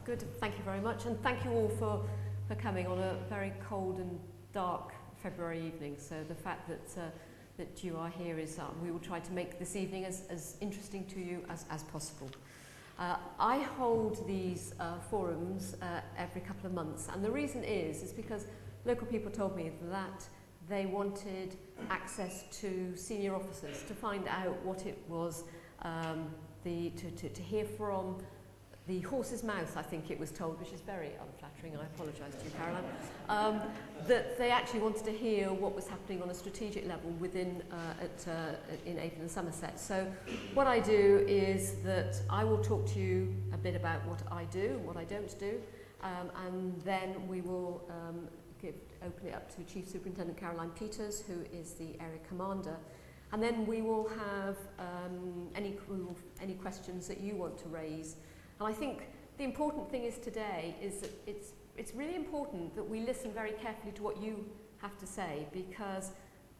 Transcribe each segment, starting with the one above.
Good, thank you very much, and thank you all for coming on a very cold and dark February evening. So the fact that you are here is we will try to make this evening as interesting to you as possible. I hold these forums every couple of months, and the reason is because local people told me that they wanted access to senior officers to find out what it was, to hear from the horse's mouth, I think it was told, which is very unflattering, I apologise to you, Caroline, that they actually wanted to hear what was happening on a strategic level within in Avon and Somerset. So what I do is that I will talk to you a bit about what I do and what I don't do, and then we will open it up to Chief Superintendent Caroline Peters, who is the area commander, and then we will have any questions that you want to raise. And I think the important thing is today is that it's really important that we listen very carefully to what you have to say, because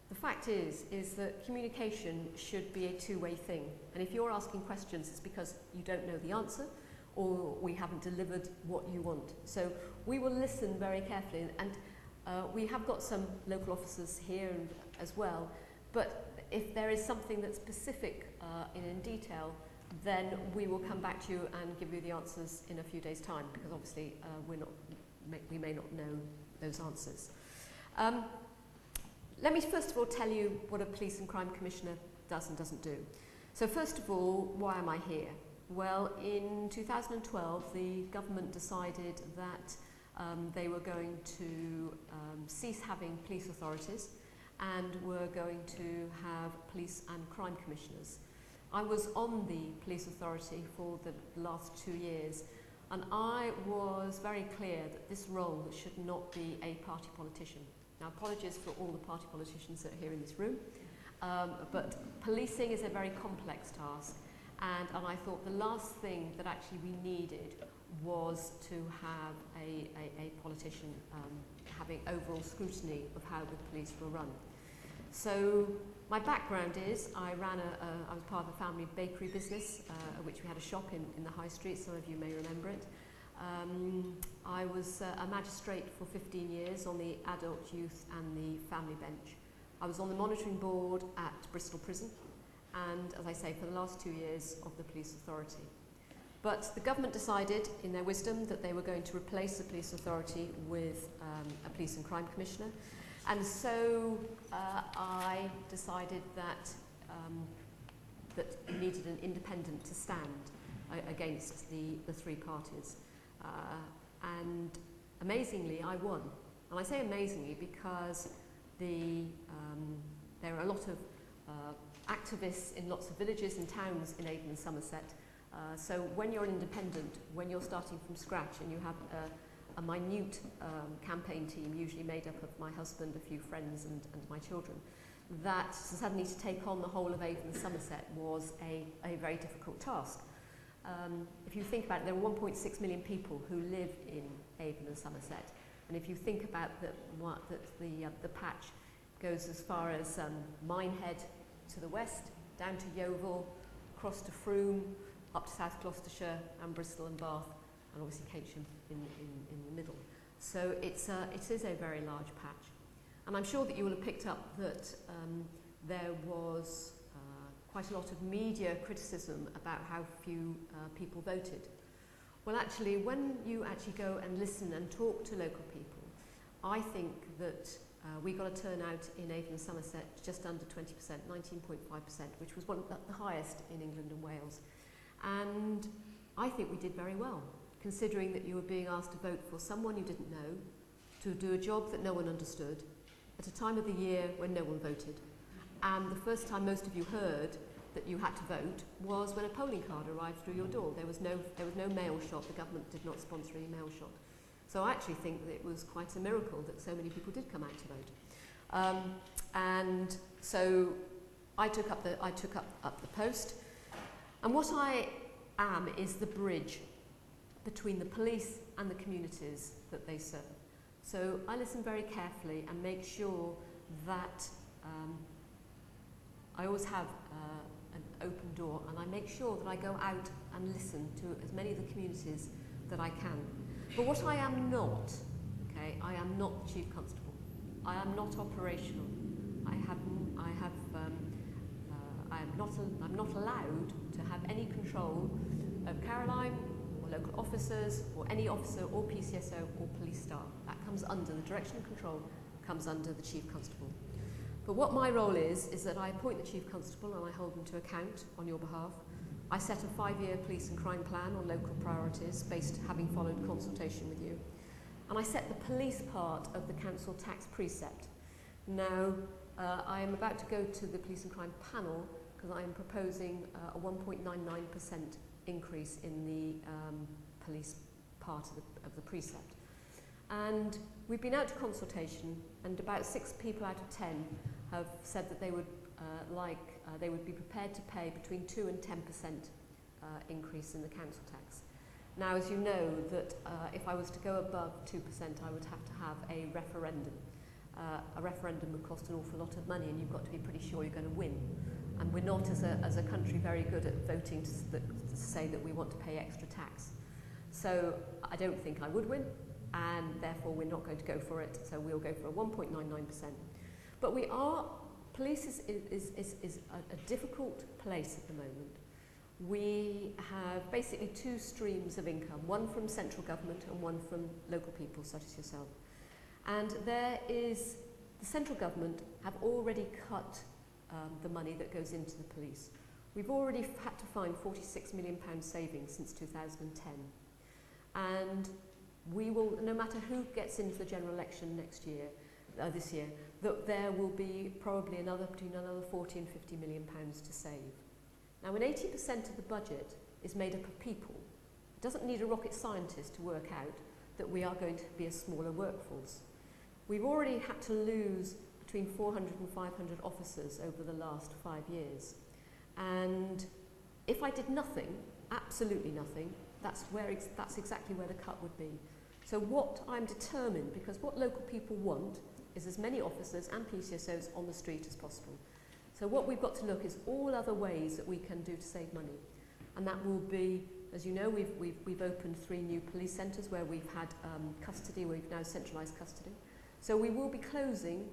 the fact is that communication should be a two-way thing. And if you're asking questions, it's because you don't know the answer or we haven't delivered what you want. So we will listen very carefully, and we have got some local officers here as well, but if there is something that's specific in detail, then we will come back to you and give you the answers in a few days' time, because obviously we may not know those answers. Let me first of all tell you what a police and crime commissioner does and doesn't do. So first of all, why am I here? Well, in 2012, the government decided that they were going to cease having police authorities and were going to have police and crime commissioners. I was on the police authority for the last 2 years, and I was very clear that this role should not be a party politician. Now, apologies for all the party politicians that are here in this room, but policing is a very complex task, and I thought the last thing that actually we needed was to have a politician having overall scrutiny of how the police were run. So my background is I was part of a family bakery business, at which we had a shop in the high street. Some of you may remember it. I was a magistrate for 15 years on the adult, youth and the family bench. I was on the monitoring board at Bristol Prison, and as I say, for the last 2 years of the police authority. But the government decided in their wisdom that they were going to replace the police authority with a police and crime commissioner. And so I decided that that you needed an independent to stand against the three parties. And amazingly, I won. And I say amazingly because there are a lot of activists in lots of villages and towns in Avon and Somerset. So when you're an independent, when you're starting from scratch and you have a minute campaign team, usually made up of my husband, a few friends and my children, that suddenly to take on the whole of Avon and Somerset was a very difficult task. If you think about it, there are 1.6 million people who live in Avon and Somerset, and if you think about the patch goes as far as Minehead to the west, down to Yeovil, across to Frome, up to South Gloucestershire and Bristol and Bath, and obviously Keynsham in the middle. So it is a very large patch. And I'm sure that you will have picked up that there was quite a lot of media criticism about how few people voted. Well, actually, when you actually go and listen and talk to local people, I think that we got a turnout in Avon and Somerset just under 20%, 19.5%, which was one of the highest in England and Wales. And I think we did very well, considering that you were being asked to vote for someone you didn't know, to do a job that no one understood, at a time of the year when no one voted. And the first time most of you heard that you had to vote was when a polling card arrived through your door. There was no mail shot. The government did not sponsor any mail shot. So I actually think that it was quite a miracle that so many people did come out to vote. And so I took up the post. And what I am is the bridge between the police and the communities that they serve. So I listen very carefully and make sure that I always have an open door, and I make sure that I go out and listen to as many of the communities that I can. But what I am not, okay, I am not the Chief Constable. I am not operational. I'm not allowed to have any control of Caroline or local officers or any officer or PCSO or police staff. That comes under, the direction and control comes under the Chief Constable. But what my role is that I appoint the Chief Constable and I hold them to account on your behalf. I set a 5-year police and crime plan on local priorities based having followed consultation with you. And I set the police part of the council tax precept. Now, I am about to go to the police and crime panel because I am proposing a 1.99% increase in the police part of the precept. And we've been out to consultation, and about 6 people out of 10 have said that they would they would be prepared to pay between 2 and 10% increase in the council tax. Now, as you know, that if I was to go above 2%, I would have to have a referendum. A referendum would cost an awful lot of money, and you've got to be pretty sure you're going to win. And we're not, as a country, very good at voting to say that we want to pay extra tax. So I don't think I would win, and therefore we're not going to go for it. So we'll go for a 1.99%. But police is a difficult place at the moment. We have basically 2 streams of income, one from central government and one from local people such as yourself. And the central government have already cut the money that goes into the police. We've already had to find £46 million savings since 2010. And we will, no matter who gets into the general election this year, that there will be probably between another 40 and 50 million pounds to save. Now, when 80% of the budget is made up of people, it doesn't need a rocket scientist to work out that we are going to be a smaller workforce. We've already had to lose between 400 and 500 officers over the last 5 years. And if I did nothing, absolutely nothing, that's exactly where the cut would be. So what I'm determined, because what local people want is as many officers and PCSOs on the street as possible. So what we've got to look is all other ways that we can do to save money. And that will be, as you know, we've opened 3 new police centres where we've had custody, we've now centralised custody. So we will be closing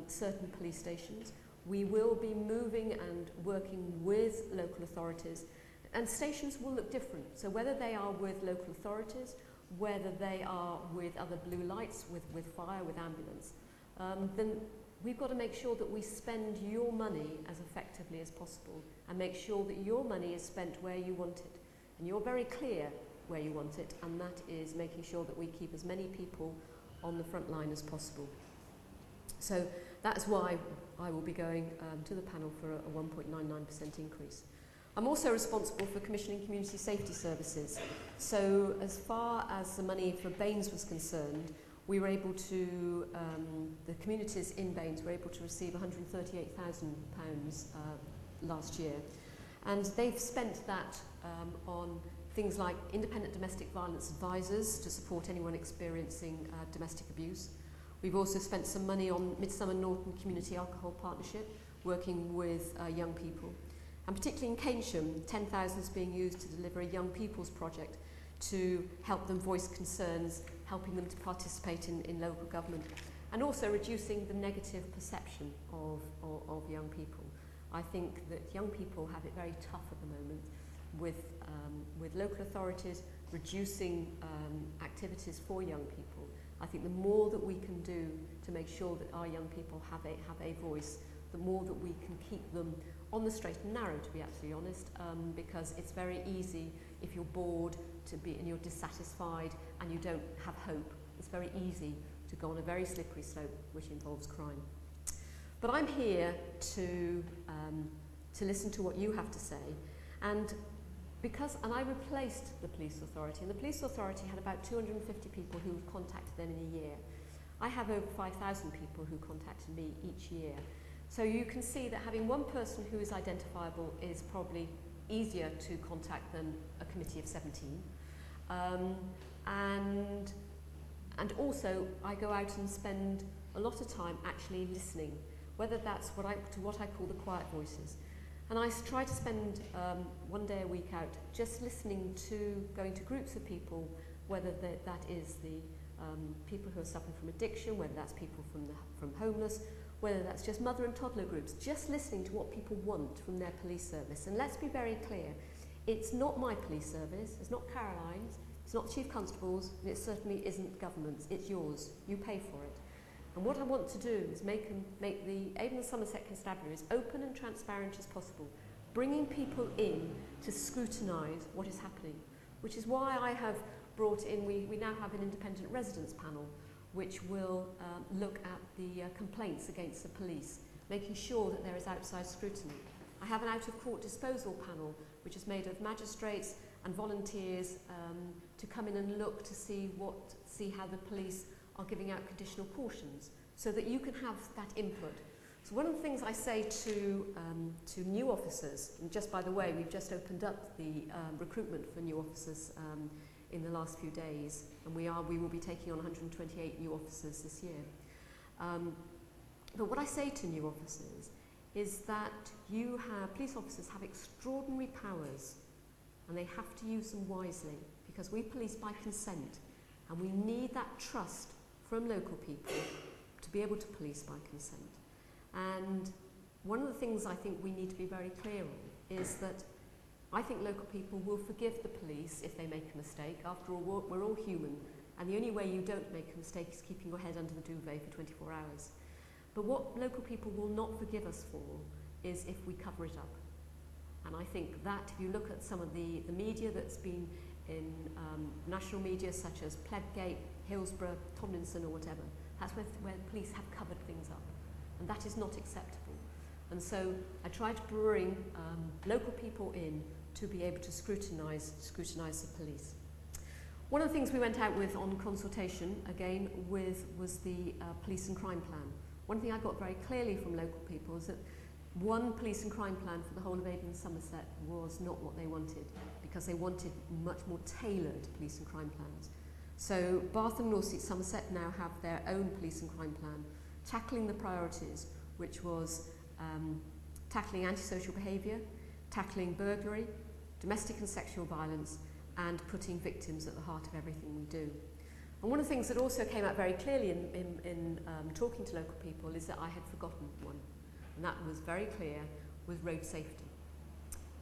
certain police stations. We will be moving and working with local authorities, and stations will look different. So whether they are with local authorities, whether they are with other blue lights, with fire, with ambulance, then we've got to make sure that we spend your money as effectively as possible and make sure that your money is spent where you want it. And you're very clear where you want it, and that is making sure that we keep as many people on the front line as possible. So that's why I will be going to the panel for a 1.99% increase. I'm also responsible for commissioning community safety services. So as far as the money for Baines was concerned, we were able to, the communities in Baines were able to receive £138,000 last year. And they've spent that on things like independent domestic violence advisors to support anyone experiencing domestic abuse. We've also spent some money on Midsummer Norton Community Alcohol Partnership, working with young people. And particularly in Keynsham, 10,000 is being used to deliver a young people's project to help them voice concerns, helping them to participate in local government, and also reducing the negative perception of young people. I think that young people have it very tough at the moment with local authorities reducing activities for young people. I think the more that we can do to make sure that our young people have a voice, the more that we can keep them on the straight and narrow, to be absolutely honest, because it's very easy if you're bored and you're dissatisfied and you don't have hope. It's very easy to go on a very slippery slope, which involves crime. But I'm here to listen to what you have to say, and I replaced the police authority, and the police authority had about 250 people who contacted them in a year. I have over 5,000 people who contacted me each year. So you can see that having one person who is identifiable is probably easier to contact than a committee of 17. And also, I go out and spend a lot of time actually listening, whether that's what I call the quiet voices. And I try to spend one day a week out just listening to, going to groups of people, whether that is the people who are suffering from addiction, whether that's people from homeless, whether that's just mother and toddler groups, just listening to what people want from their police service. And let's be very clear, it's not my police service, it's not Caroline's, it's not Chief Constable's, and it certainly isn't government's, it's yours. You pay for it. And what I want to do is make the Avon and Somerset Constabulary as open and transparent as possible, bringing people in to scrutinise what is happening, which is why I have brought in, we now have an independent residents panel, which will look at the complaints against the police, making sure that there is outside scrutiny. I have an out-of-court disposal panel, which is made of magistrates and volunteers to come in and look to see how the police are giving out conditional cautions, so that you can have that input. So one of the things I say to new officers, and just by the way, we've just opened up the recruitment for new officers in the last few days, and we will be taking on 128 new officers this year. But what I say to new officers is that police officers have extraordinary powers, and they have to use them wisely, because we police by consent, and we need that trust from local people to be able to police by consent. And one of the things I think we need to be very clear on is that I think local people will forgive the police if they make a mistake. After all, we're all human, and the only way you don't make a mistake is keeping your head under the duvet for 24 hours. But what local people will not forgive us for is if we cover it up. And I think that if you look at some of the media that's been in national media such as Plebgate, Hillsborough, Tomlinson or whatever, that's where the police have covered things up. And that is not acceptable. And so I try to bring local people in to be able to scrutinise the police. One of the things we went out with on consultation, again, was the police and crime plan. One thing I got very clearly from local people is that one police and crime plan for the whole of Avon and Somerset was not what they wanted, because they wanted much more tailored police and crime plans. So Bath and North East Somerset now have their own police and crime plan, tackling the priorities, which was tackling antisocial behaviour, tackling burglary, domestic and sexual violence, and putting victims at the heart of everything we do. And one of the things that also came out very clearly in talking to local people is that I had forgotten one, and that was very clear, was road safety.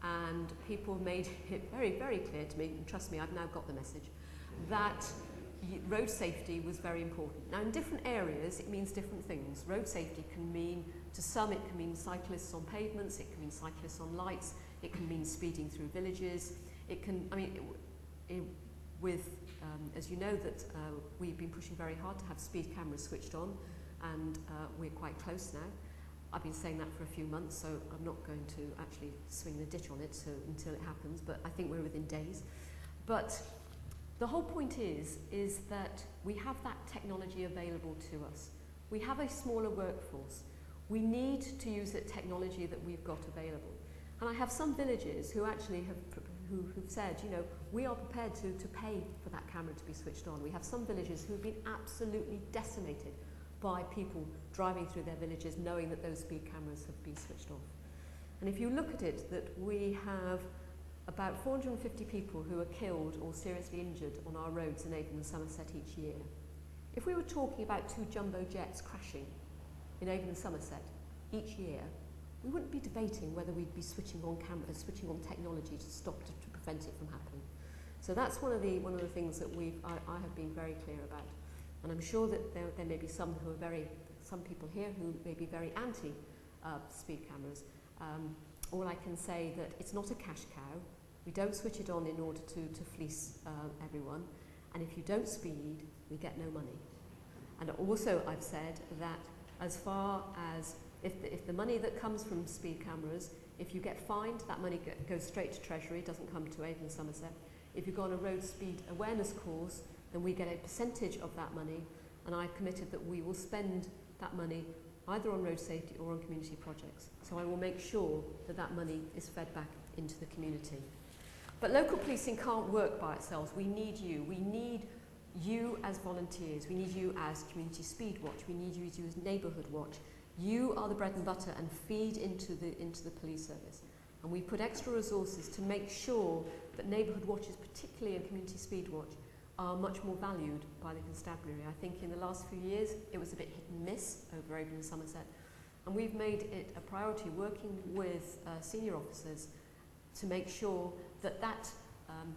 And people made it very, very clear to me, and trust me, I've now got the message, that road safety was very important. Now, in different areas, it means different things. Road safety can mean, to some, it can mean cyclists on pavements, it can mean cyclists on lights, it can mean speeding through villages, it can, I mean, as you know, that we've been pushing very hard to have speed cameras switched on, and we're quite close now. I've been saying that for a few months, so I'm not going to actually swing the ditch on it until it happens, but I think we're within days. But the whole point is that we have that technology available to us. We have a smaller workforce. We need to use the technology that we've got available. And I have some villages who actually who've said, you know, we are prepared to pay for that camera to be switched on. We have some villages who've been absolutely decimated by people driving through their villages knowing that those speed cameras have been switched off. And if you look at it, that we have about 450 people who are killed or seriously injured on our roads in Avon and Somerset each year. If we were talking about 2 jumbo jets crashing in Avon and Somerset each year, we wouldn't be debating whether we'd be switching on cameras, switching on technology to prevent it from happening. So that's one of the things that I have been very clear about. And I'm sure that there may be some people here who may be very anti speed cameras. All I can say that it's not a cash cow. We don't switch it on in order to fleece everyone. And if you don't speed, we get no money. And also I've said that as far as if the money that comes from speed cameras, if you get fined, that money goes straight to Treasury, doesn't come to Avon and Somerset. If you go on a road speed awareness course, then we get a percentage of that money, and I've committed that we will spend that money either on road safety or on community projects. So I will make sure that that money is fed back into the community. But local policing can't work by itself. We need you. We need you as volunteers. We need you as Community Speed Watch. We need you as Neighbourhood Watch. You are the bread and butter and feed into the police service. And we put extra resources to make sure that neighbourhood watches, particularly in Community Speed Watch, are much more valued by the constabulary. I think in the last few years it was a bit hit and miss over Avon and Somerset, and we've made it a priority working with senior officers to make sure that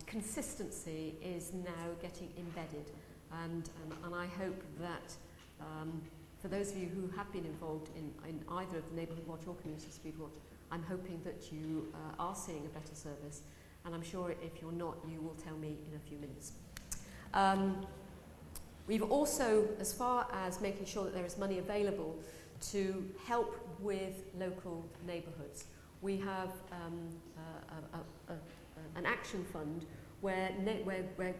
consistency is now getting embedded, and I hope that for those of you who have been involved in either of the Neighbourhood Watch or Community Speed Watch, I'm hoping that you are seeing a better service, and I'm sure if you're not, you will tell me in a few minutes. We've also, as far as making sure that there is money available to help with local neighbourhoods, we have an action fund where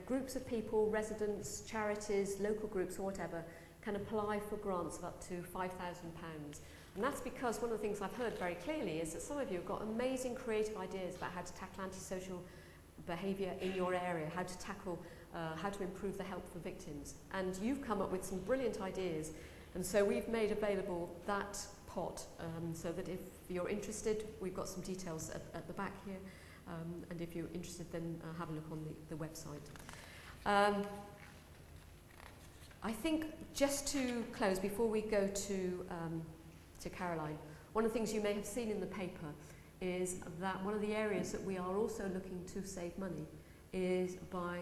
groups of people, residents, charities, local groups or whatever, can apply for grants of up to £5,000. And that's because one of the things I've heard very clearly is that some of you have got amazing creative ideas about how to tackle antisocial behaviour in your area, how to tackle, how to improve the help for victims. And you've come up with some brilliant ideas. And so we've made available that pot so that if you're interested, we've got some details at the back here. And if you're interested, then have a look on the website. I think just to close, before we go to Caroline, one of the things you may have seen in the paper is that one of the areas that we are also looking to save money is by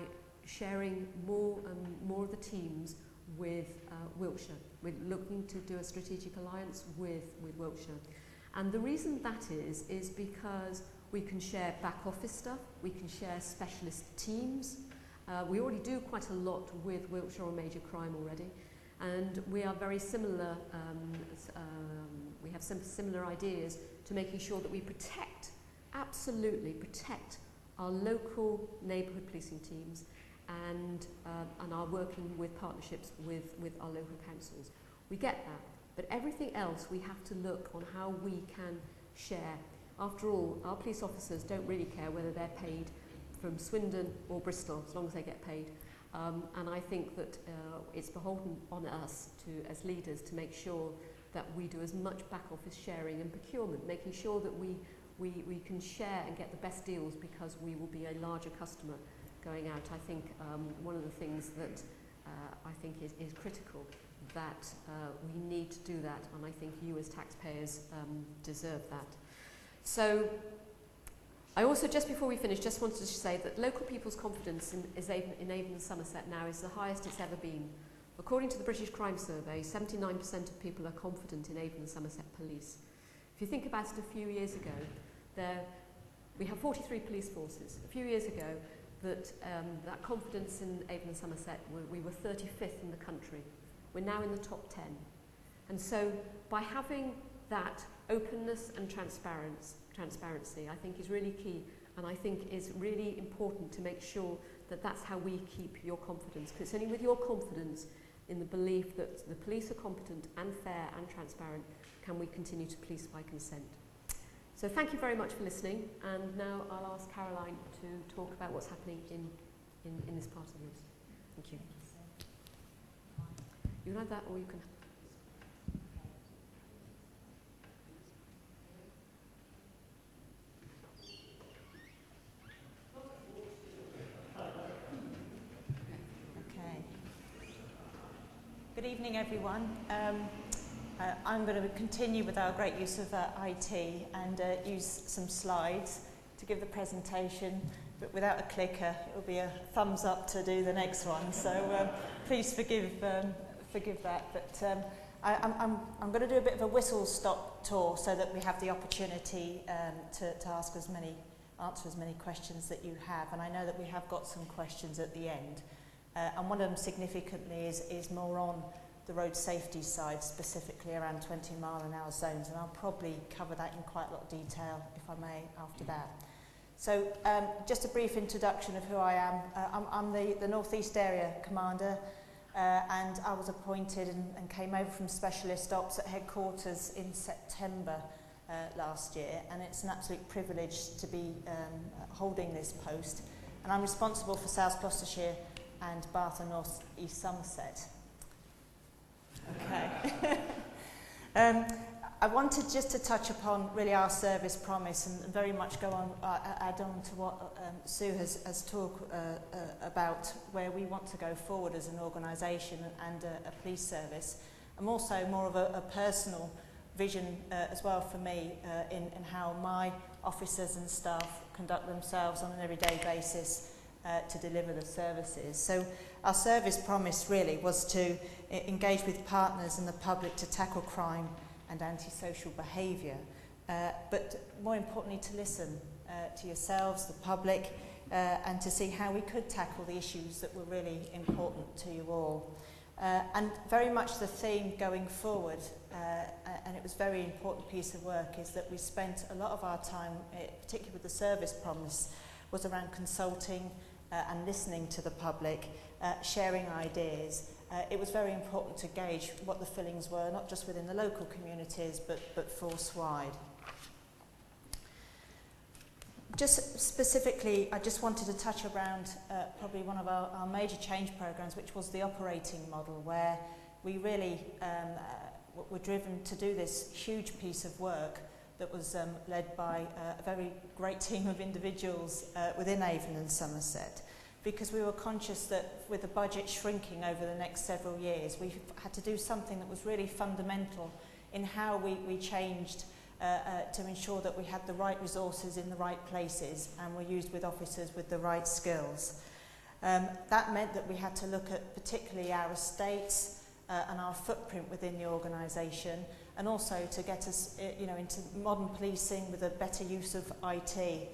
sharing more and more of the teams with Wiltshire. We're looking to do a strategic alliance with Wiltshire. And the reason that is because we can share back office stuff, we can share specialist teams. We already do quite a lot with Wiltshire on major crime already, and we are very similar, we have some similar ideas to making sure that we protect, absolutely protect our local neighbourhood policing teams and are working with partnerships with our local councils. We get that, but everything else we have to look on how we can share. After all, our police officers don't really care whether they're paid from Swindon or Bristol, as long as they get paid. And I think that it's beholden on us as leaders to make sure that we do as much back office sharing and procurement, making sure that we can share and get the best deals because we will be a larger customer going out. I think one of the things that I think is critical, that we need to do that, and I think you as taxpayers deserve that. So I also, just before we finish, just wanted to say that local people's confidence in Avon and Somerset now is the highest it's ever been. According to the British Crime Survey, 79% of people are confident in Avon and Somerset Police. If you think about it, a few years ago, we have 43 police forces. A few years ago, that confidence in Avon and Somerset, we were 35th in the country. We're now in the top 10. And so by having that openness and transparency, I think is really key, and I think is really important to make sure that that's how we keep your confidence, because it's only with your confidence in the belief that the police are competent and fair and transparent can we continue to police by consent. So thank you very much for listening, and now I'll ask Caroline to talk about what's happening in this part of the news. Thank you. You can have that, or you can... Good evening, everyone. I'm going to continue with our great use of IT and use some slides to give the presentation, but without a clicker. It will be a thumbs up to do the next one, so please forgive that. But I'm going to do a bit of a whistle-stop tour so that we have the opportunity to answer as many questions that you have, and I know that we have got some questions at the end. And one of them significantly is more on the road safety side, specifically around 20-mile-an-hour zones, and I'll probably cover that in quite a lot of detail, if I may, after that. So just a brief introduction of who I am. I'm the North East Area Commander, and I was appointed and came over from Specialist Ops at headquarters in September last year, and it's an absolute privilege to be holding this post. And I'm responsible for South Gloucestershire and Bath and North East Somerset. Okay. I wanted just to touch upon really our service promise and very much go on, add on to what Sue has talked about where we want to go forward as an organisation and a police service. And also more of a personal vision as well for me in how my officers and staff conduct themselves on an everyday basis to deliver the services. So our service promise really was to engage with partners and the public to tackle crime and antisocial behaviour, but more importantly to listen to yourselves, the public, and to see how we could tackle the issues that were really important to you all. And very much the theme going forward, and it was a very important piece of work, is that we spent a lot of our time, particularly with the service promise, was around consulting and listening to the public, sharing ideas. It was very important to gauge what the fillings were, not just within the local communities, but force-wide. Just specifically, I just wanted to touch around probably one of our major change programs, which was the operating model, where we really were driven to do this huge piece of work that was led by a very great team of individuals within Avon and Somerset, because we were conscious that with the budget shrinking over the next several years, we had to do something that was really fundamental in how we changed to ensure that we had the right resources in the right places and were used with officers with the right skills. That meant that we had to look at particularly our estates and our footprint within the organisation, and also to get us into modern policing with a better use of IT,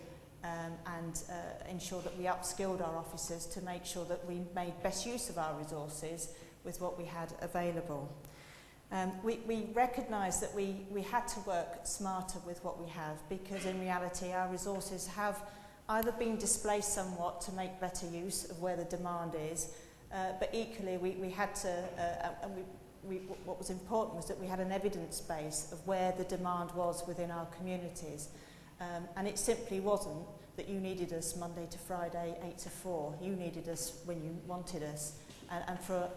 and ensure that we upskilled our officers to make sure that we made best use of our resources with what we had available. We recognised that we had to work smarter with what we have, because in reality our resources have either been displaced somewhat to make better use of where the demand is, but equally we had to, what was important was that we had an evidence base of where the demand was within our communities. And it simply wasn't that you needed us Monday to Friday, 8 to 4. You needed us when you wanted us, and for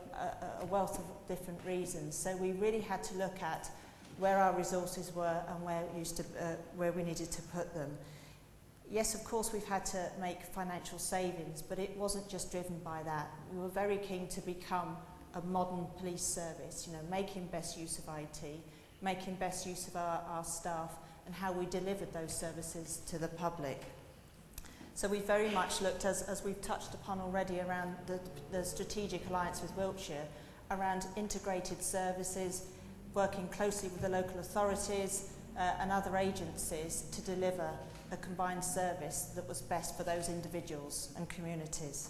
a wealth of different reasons. So we really had to look at where our resources were and where we needed to put them. Yes, of course, we've had to make financial savings, but it wasn't just driven by that. We were very keen to become a modern police service, making best use of IT, making best use of our staff, and how we delivered those services to the public. So we very much looked, as we've touched upon already, around the strategic alliance with Wiltshire, around integrated services, working closely with the local authorities and other agencies to deliver a combined service that was best for those individuals and communities.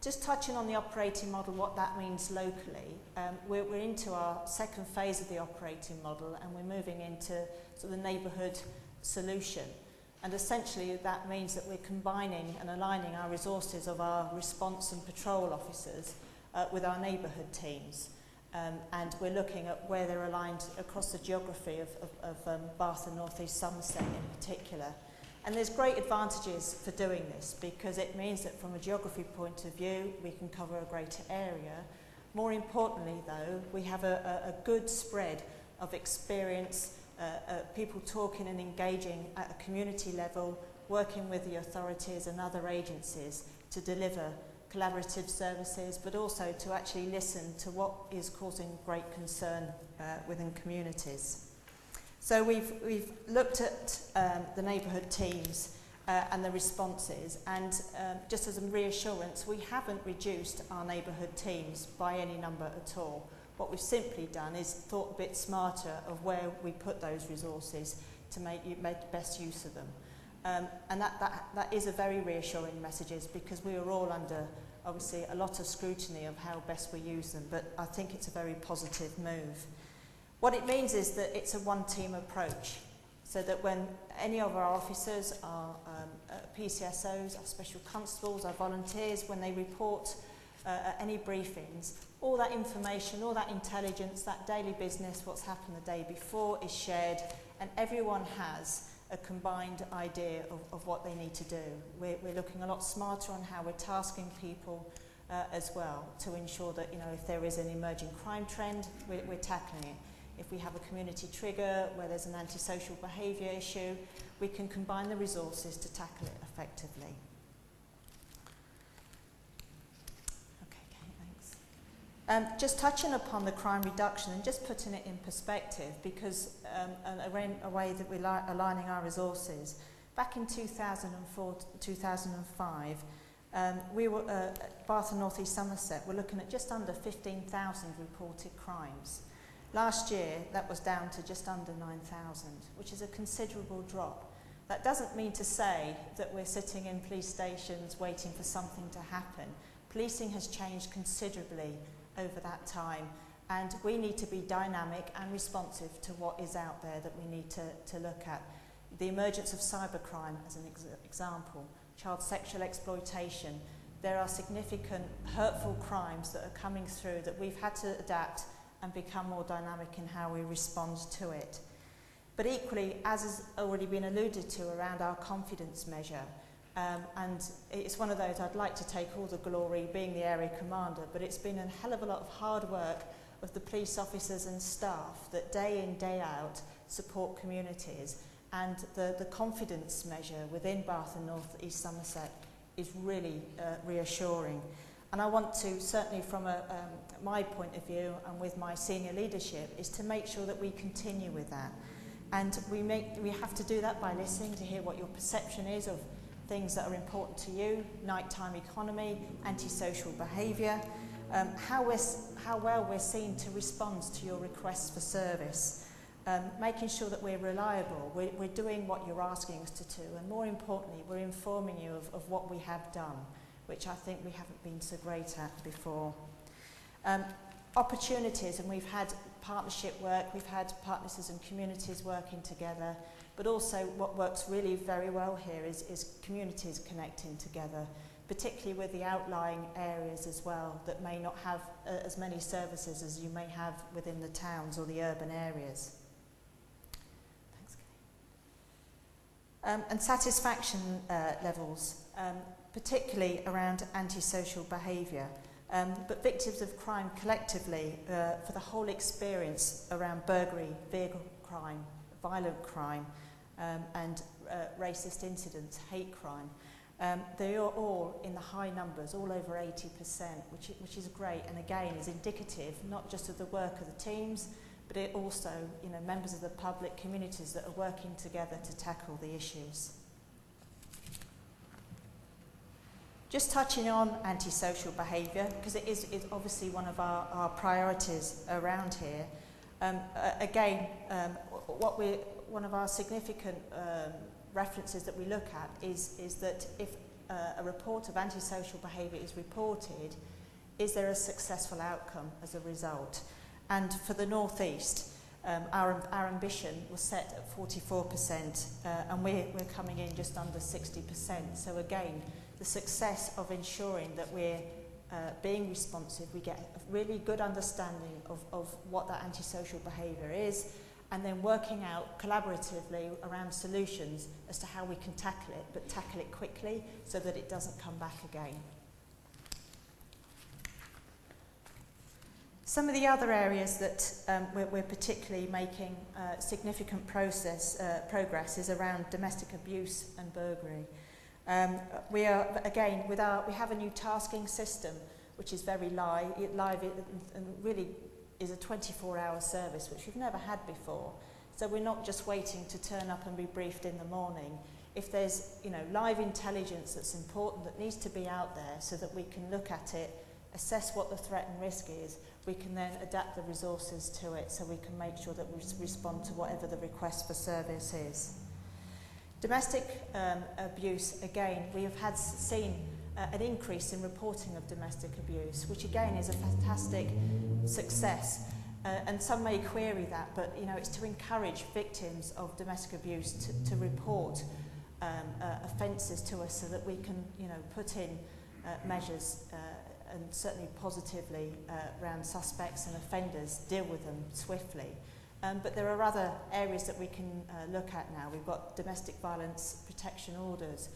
Just touching on the operating model, what that means locally, we're into our second phase of the operating model, and we're moving into sort of the neighbourhood solution. And essentially that means that we're combining and aligning our resources of our response and patrol officers with our neighbourhood teams. And we're looking at where they're aligned across the geography of Bath and North East Somerset in particular. And there's great advantages for doing this, because it means that from a geography point of view, we can cover a greater area. More importantly, though, we have a good spread of experience, people talking and engaging at a community level, working with the authorities and other agencies to deliver collaborative services, but also to actually listen to what is causing great concern within communities. So we've looked at the neighbourhood teams and the responses, and just as a reassurance, we haven't reduced our neighbourhood teams by any number at all. What we've simply done is thought a bit smarter of where we put those resources to make best use of them. And that is a very reassuring message, because we are all under, obviously, a lot of scrutiny of how best we use them, but I think it's a very positive move. What it means is that it's a one-team approach, so that when any of our officers, our PCSOs, our special constables, our volunteers, when they report at any briefings, all that information, all that intelligence, that daily business, what's happened the day before is shared, and everyone has a combined idea of what they need to do. We're looking a lot smarter on how we're tasking people as well, to ensure that, if there is an emerging crime trend, we're tackling it. If we have a community trigger where there's an antisocial behaviour issue, we can combine the resources to tackle it effectively. Just touching upon the crime reduction and just putting it in perspective, because a way that we're aligning our resources. Back in 2004-2005, we were Bath and North East Somerset were looking at just under 15,000 reported crimes. Last year, that was down to just under 9,000, which is a considerable drop. That doesn't mean to say that we're sitting in police stations waiting for something to happen. Policing has changed considerably over that time, and we need to be dynamic and responsive to what is out there that we need to look at. The emergence of cybercrime as an example, child sexual exploitation. There are significant hurtful crimes that are coming through that we've had to adapt and become more dynamic in how we respond to it. But equally, as has already been alluded to around our confidence measure, and it's one of those I'd like to take all the glory being the area commander, but it's been a hell of a lot of hard work of the police officers and staff that day in, day out support communities, and the confidence measure within Bath and North East Somerset is really reassuring. And I want to, certainly from my point of view and with my senior leadership, is to make sure that we continue with that. And we have to do that by listening to hear what your perception is of things that are important to you, nighttime economy, antisocial behaviour, how well we're seen to respond to your requests for service, making sure that we're reliable, we're doing what you're asking us to do, and more importantly, we're informing you of what we have done, which I think we haven't been so great at before. Opportunities, and we've had partnership work, we've had partners and communities working together, but also what works really very well here is communities connecting together, particularly with the outlying areas as well that may not have as many services as you may have within the towns or the urban areas. Thanks, Kay. And satisfaction levels, particularly around antisocial behaviour. But victims of crime collectively, for the whole experience around burglary, vehicle crime, violent crime, and racist incidents, hate crime, they are all in the high numbers, all over 80%, which is great, and again is indicative not just of the work of the teams, but it also, members of the public, communities that are working together to tackle the issues. Just touching on antisocial behaviour, because it is obviously one of our priorities around here. One of our significant references that we look at is that if a report of antisocial behaviour is reported, is there a successful outcome as a result? And for the North East, our ambition was set at 44%, and we're coming in just under 60%. So again, the success of ensuring that we're being responsive, we get a really good understanding of what that antisocial behaviour is, and then working out collaboratively around solutions as to how we can tackle it, but tackle it quickly so that it doesn't come back again. Some of the other areas that we're particularly making significant progress is around domestic abuse and burglary. We are, again, we have a new tasking system which is very live and really is a 24-hour service, which we've never had before. So we're not just waiting to turn up and be briefed in the morning. If there's live intelligence that's important that needs to be out there so that we can look at it, assess what the threat and risk is, we can then adapt the resources to it so we can make sure that we respond to whatever the request for service is. Domestic abuse, again, we have seen an increase in reporting of domestic abuse, which again is a fantastic success. And some may query that, but it's to encourage victims of domestic abuse to report offences to us so that we can put in measures and certainly positively around suspects and offenders, deal with them swiftly. But there are other areas that we can look at now. We've got domestic violence protection orders.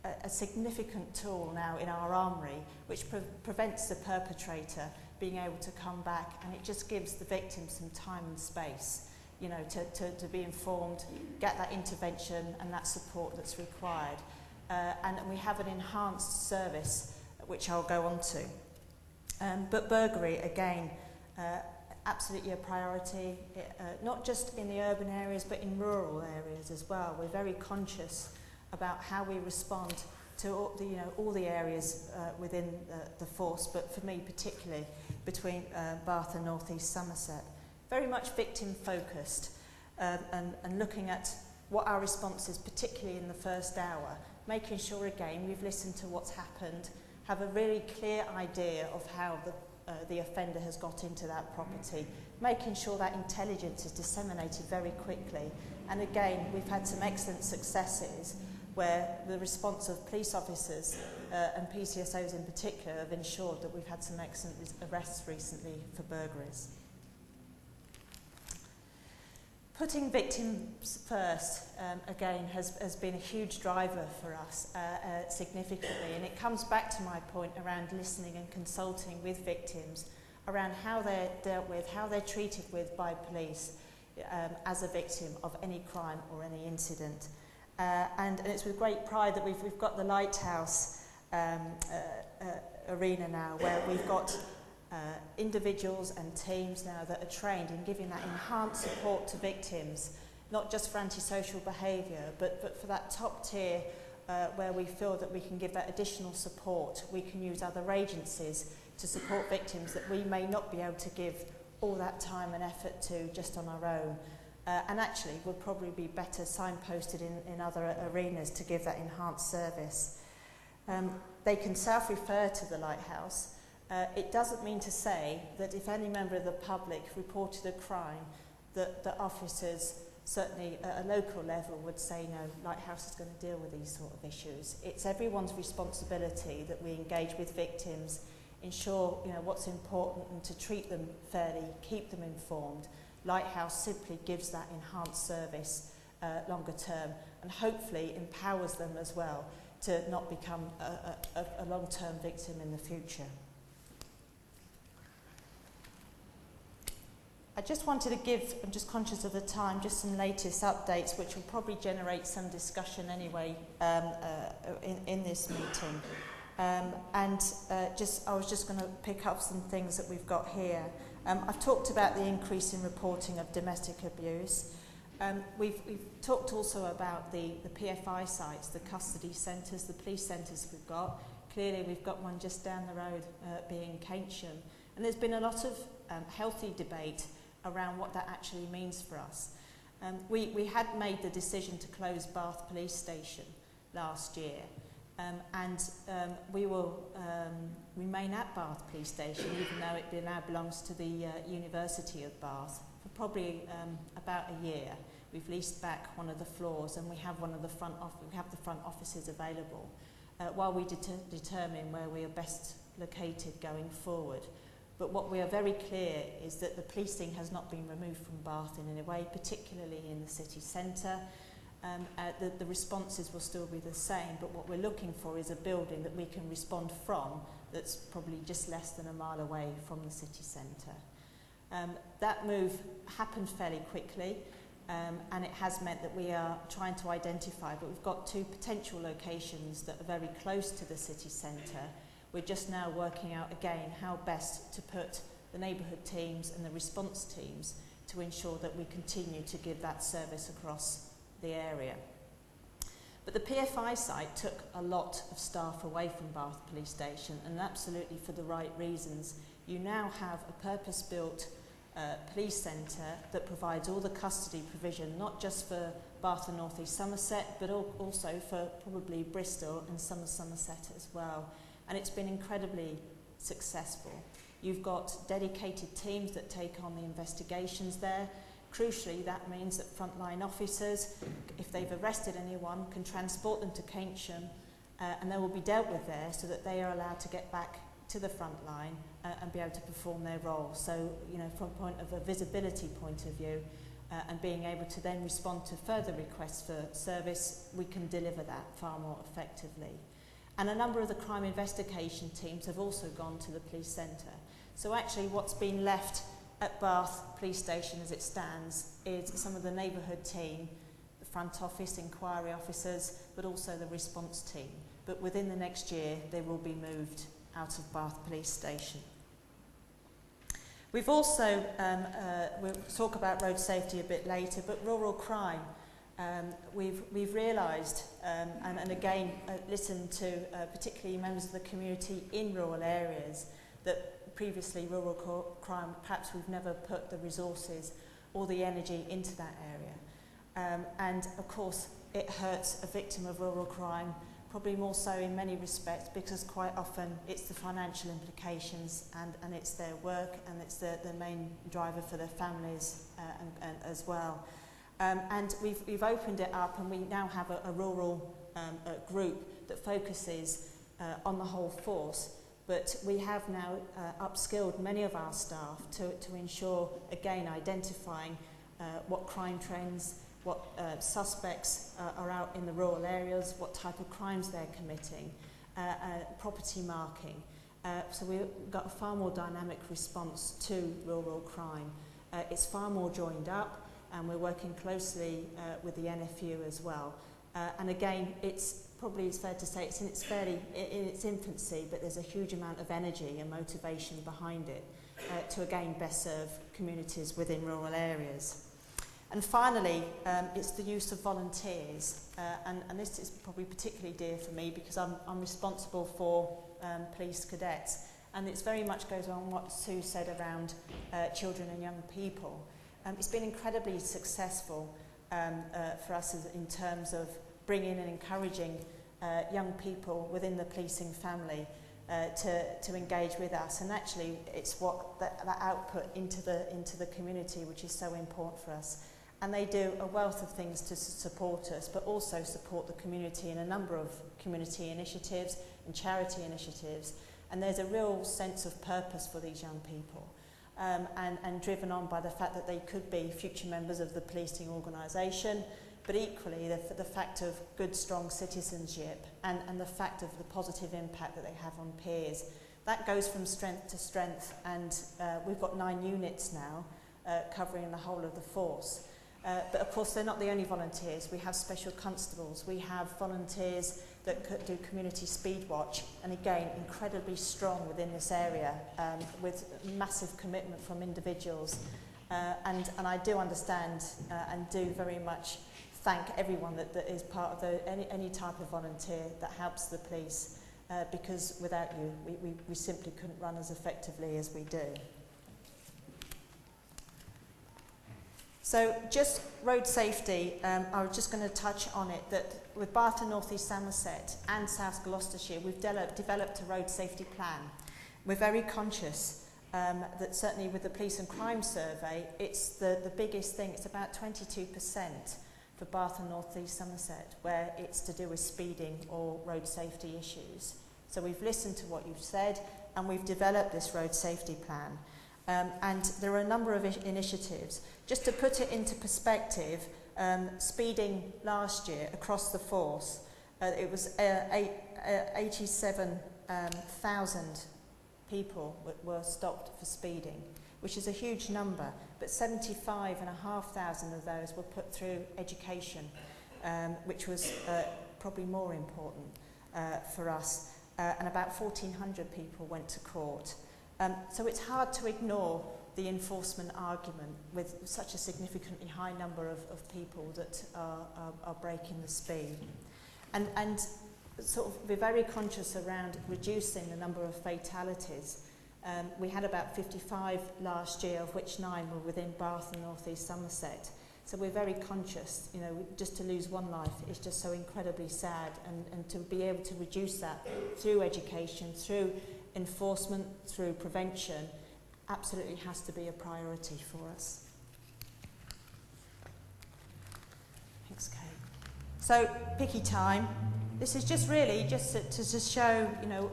a significant tool now in our armoury, which prevents the perpetrator being able to come back, and it just gives the victim some time and space, you know, to be informed, get that intervention and that support that's required. And we have an enhanced service, which I'll go on to. But burglary, again, absolutely a priority, not just in the urban areas, but in rural areas as well. We're very conscious about how we respond to all the areas within the force, but for me particularly between Bath and North East Somerset. Very much victim focused, and looking at what our response is, particularly in the first hour, making sure again we've listened to what's happened, have a really clear idea of how the offender has got into that property, making sure that intelligence is disseminated very quickly. And again, we've had some excellent successes where the response of police officers and PCSOs in particular have ensured that we've had some excellent arrests recently for burglaries. Putting victims first, again, has been a huge driver for us significantly, and it comes back to my point around listening and consulting with victims around how they're dealt with, how they're treated with by police as a victim of any crime or any incident. And it's with great pride that we've got the Lighthouse arena now, where we've got individuals and teams now that are trained in giving that enhanced support to victims, not just for antisocial behaviour, but for that top tier where we feel that we can give that additional support. We can use other agencies to support victims that we may not be able to give all that time and effort to just on our own. And actually would probably be better signposted in other arenas to give that enhanced service. They can self-refer to the Lighthouse. It doesn't mean to say that if any member of the public reported a crime, that the officers, certainly at a local level, would say, no, Lighthouse is going to deal with these sort of issues. It's everyone's responsibility that we engage with victims, ensure what's important, and to treat them fairly, keep them informed. Lighthouse simply gives that enhanced service longer term, and hopefully empowers them as well to not become a long-term victim in the future. I just wanted to give, I'm just conscious of the time, just some latest updates which will probably generate some discussion anyway in this meeting. I was just going to pick up some things that we've got here. I've talked about the increase in reporting of domestic abuse. We've talked also about the PFI sites, the custody centres, the police centres we've got. Clearly we've got one just down the road being Keynsham. And there's been a lot of healthy debate around what that actually means for us. We had made the decision to close Bath Police Station last year. We will remain at Bath Police Station, even though it now belongs to the University of Bath, for probably about a year. We've leased back one of the floors, and we have the front offices available while we determine where we are best located going forward. But what we are very clear is that the policing has not been removed from Bath in any way, particularly in the city centre. The responses will still be the same, but what we're looking for is a building that we can respond from that's probably just less than a mile away from the city centre. That move happened fairly quickly, and it has meant that we are trying to identify, but we've got 2 potential locations that are very close to the city centre. We're just now working out again how best to put the neighbourhood teams and the response teams to ensure that we continue to give that service across the area. But the PFI site took a lot of staff away from Bath Police Station, and absolutely for the right reasons. You now have a purpose-built police centre that provides all the custody provision, not just for Bath and North East Somerset, but also for probably Bristol and some of Somerset as well. And it's been incredibly successful. You've got dedicated teams that take on the investigations there. Crucially, that means that frontline officers, if they've arrested anyone, can transport them to Keynsham and they will be dealt with there so that they are allowed to get back to the front line and be able to perform their role. So, from a point of a visibility point of view, and being able to then respond to further requests for service, we can deliver that far more effectively. And a number of the crime investigation teams have also gone to the police centre. So actually what's been left at Bath Police Station as it stands is some of the neighbourhood team, the front office, inquiry officers, but also the response team. But within the next year, they will be moved out of Bath Police Station. We've also, we'll talk about road safety a bit later, but rural crime. We've realised, and again, listened to particularly members of the community in rural areas, that previously rural crime, perhaps we've never put the resources or the energy into that area. And of course, it hurts a victim of rural crime, probably more so in many respects, because quite often it's the financial implications and it's their work and it's the main driver for their families and as well. And we've opened it up, and we now have a rural group that focuses on the whole force. But we have now upskilled many of our staff to ensure, again, identifying what crime trends, what suspects are out in the rural areas, what type of crimes they're committing, property marking. So we've got a far more dynamic response to rural crime. It's far more joined up, and we're working closely with the NFU as well. And again, it's fair to say it's in its infancy, but there's a huge amount of energy and motivation behind it to again best serve communities within rural areas. And finally, it's the use of volunteers, and this is probably particularly dear for me because I'm responsible for police cadets, and it very much goes on what Sue said around children and young people. It's been incredibly successful for us in terms of bringing and encouraging young people within the policing family to engage with us, and actually it's what that output into the community which is so important for us. And they do a wealth of things to support us, but also support the community in a number of community initiatives and charity initiatives. And there's a real sense of purpose for these young people, and driven on by the fact that they could be future members of the policing organisation, but equally the fact of good, strong citizenship and the fact of the positive impact that they have on peers. That goes from strength to strength, and we've got 9 units now covering the whole of the force. But of course they're not the only volunteers. We have special constables, we have volunteers that do community speed watch, and again incredibly strong within this area, with massive commitment from individuals, and I do understand and do very much thank everyone that is part of any type of volunteer that helps the police, because without you we simply couldn't run as effectively as we do. So just road safety, I was just going to touch on it, that with Bath and North East Somerset and South Gloucestershire, we've developed a road safety plan. We're very conscious that certainly with the police and crime survey, it's the biggest thing. It's about 22% for Bath and North East Somerset, where it's to do with speeding or road safety issues. So we've listened to what you've said, and we've developed this road safety plan. And there are a number of initiatives. Just to put it into perspective, speeding last year across the force, it was 87,000 people were stopped for speeding, which is a huge number, but 75,500 of those were put through education, which was probably more important for us, and about 1,400 people went to court. So it's hard to ignore the enforcement argument with such a significantly high number of people that are breaking the speed. And sort of we're very conscious around reducing the number of fatalities. We had about 55 last year, of which 9 were within Bath and North East Somerset. So we're very conscious, you know, just to lose one life is just so incredibly sad, and to be able to reduce that through education, through enforcement, through prevention, absolutely has to be a priority for us. Thanks, Kate. So, picky time. This is just really just to show, you know,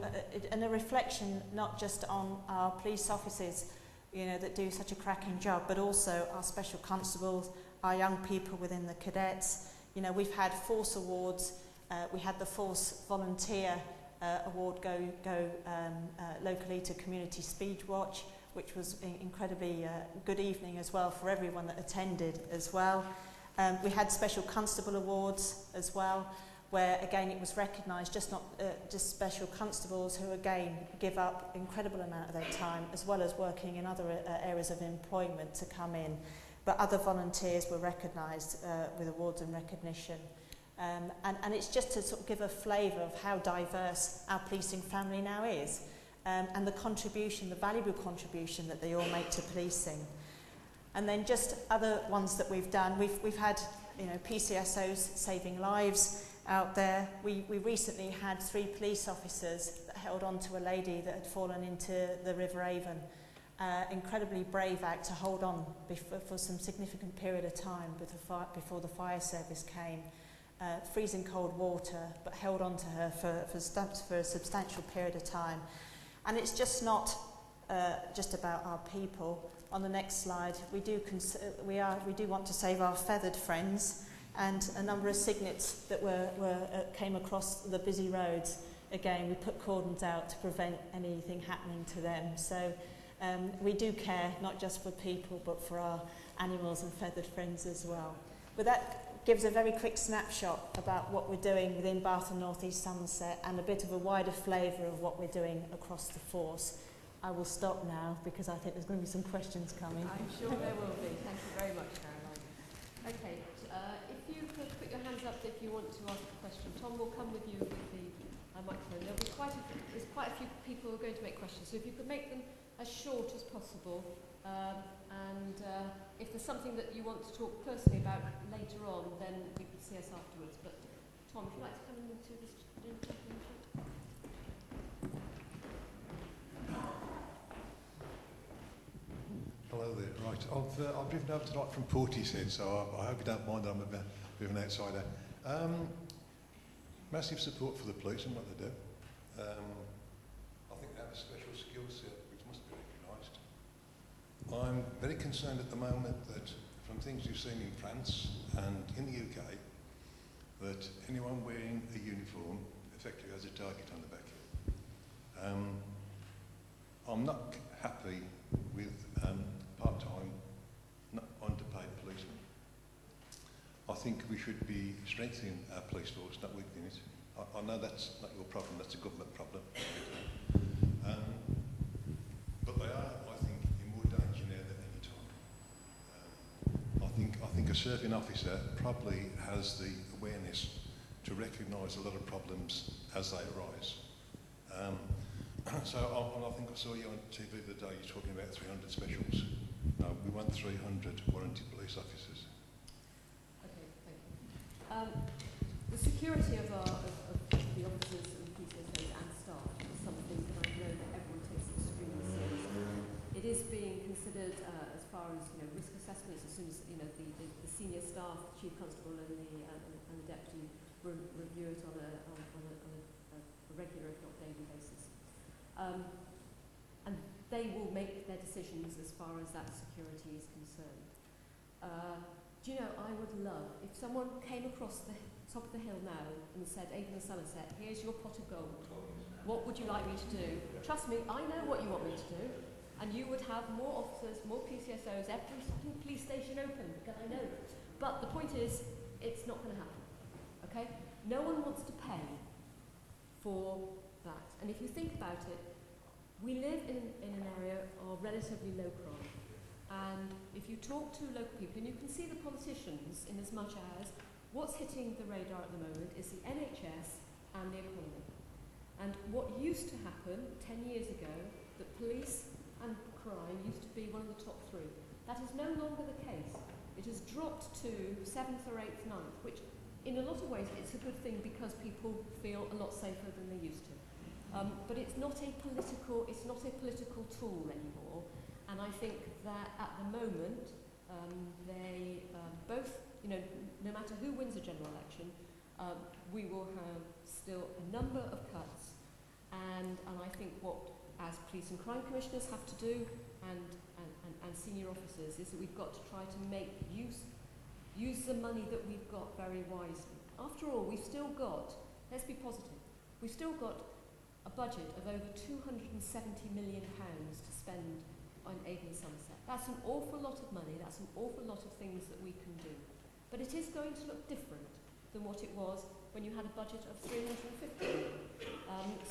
a reflection not just on our police officers, you know, that do such a cracking job, but also our special constables, our young people within the cadets. You know, we've had force awards. We had the Force Volunteer Award go locally to Community Speed Watch, which was incredibly good evening as well for everyone that attended as well. We had Special Constable Awards as well, where again it was recognised just special constables who again give up incredible amount of their time as well as working in other areas of employment to come in, but other volunteers were recognised with awards and recognition. And it's just to sort of give a flavour of how diverse our policing family now is, and the contribution, the valuable contribution that they all make to policing. And then just other ones that we've done, we've had, you know, PCSOs saving lives out there. We recently had 3 police officers that held on to a lady that had fallen into the River Avon. Incredibly brave act to hold on for some significant period of time before the fire service came. Freezing cold water, but held on to her for a substantial period of time. And it's just not just about our people. On the next slide, we do want to save our feathered friends, and a number of cygnets that came across the busy roads. Again, we put cordons out to prevent anything happening to them. So we do care not just for people, but for our animals and feathered friends as well. But that gives a very quick snapshot about what we're doing within Bath and North East Somerset, and a bit of a wider flavour of what we're doing across the force. I will stop now because I think there's going to be some questions coming. I'm sure there will be. Thank you very much, Caroline. Okay, if you could put your hands up if you want to ask a question. Tom will come with you with the microphone. There's quite a few people who are going to make questions, so if you could make them as short as possible, and if there's something that you want to talk personally about later on, then you can see us afterwards. But Tom, if you'd like to come into this championship. Hello there. Right, I've driven over tonight from Portishead, so I hope you don't mind that I'm a bit of an outsider. Massive support for the police and what they do. I think they have a special skill set which must be recognised. I'm very concerned at the moment that from things you've seen in France and in the UK, that anyone wearing a uniform effectively has a target on the back. I'm not happy with part-time, underpaid policemen. I think we should be strengthening our police force, not weakening it. I know that's not your problem, that's a government problem. But they are, I think, in more danger now than any time. I think a serving officer probably has the awareness to recognise a lot of problems as they arise. So I think I saw you on TV the other day, you're talking about 300 specials. No, we want 300 warranted police officers. Okay, thank you. The security of the officers and PCSOs and staff is something that I know that everyone takes extremely seriously. It is being considered as far as risk assessments, as soon as the senior staff, the chief constable and the deputy review it on a regular, if not daily basis. And they will make their decisions as far as that security is concerned. Do you know, I would love if someone came across the top of the hill now and said, Avon and Somerset, here's your pot of gold. What would you like me to do? Trust me, I know what you want me to do. And you would have more officers, more PCSOs, every police station open, because I know. But the point is, it's not going to happen. Okay? No one wants to pay for that. And if you think about it, we live in an area of relatively low crime. And if you talk to local people, and you can see the politicians in as much as what's hitting the radar at the moment is the NHS and the economy. And what used to happen 10 years ago, that police and crime used to be one of the top 3. That is no longer the case. It has dropped to 7th or 8th, 9th, which in a lot of ways it's a good thing because people feel a lot safer than they used to. But it's not a political tool anymore. And I think that at the moment, they both, no matter who wins a general election, we will have still a number of cuts. And I think what, as police and crime commissioners have to do, and senior officers, is that we've got to try to make use use the money that we've got very wisely. After all, we've still got, let's be positive, we've still got a budget of over £270 million to spend on Avon and Somerset. That's an awful lot of money, that's an awful lot of things that we can do. But it is going to look different than what it was when you had a budget of 350 million.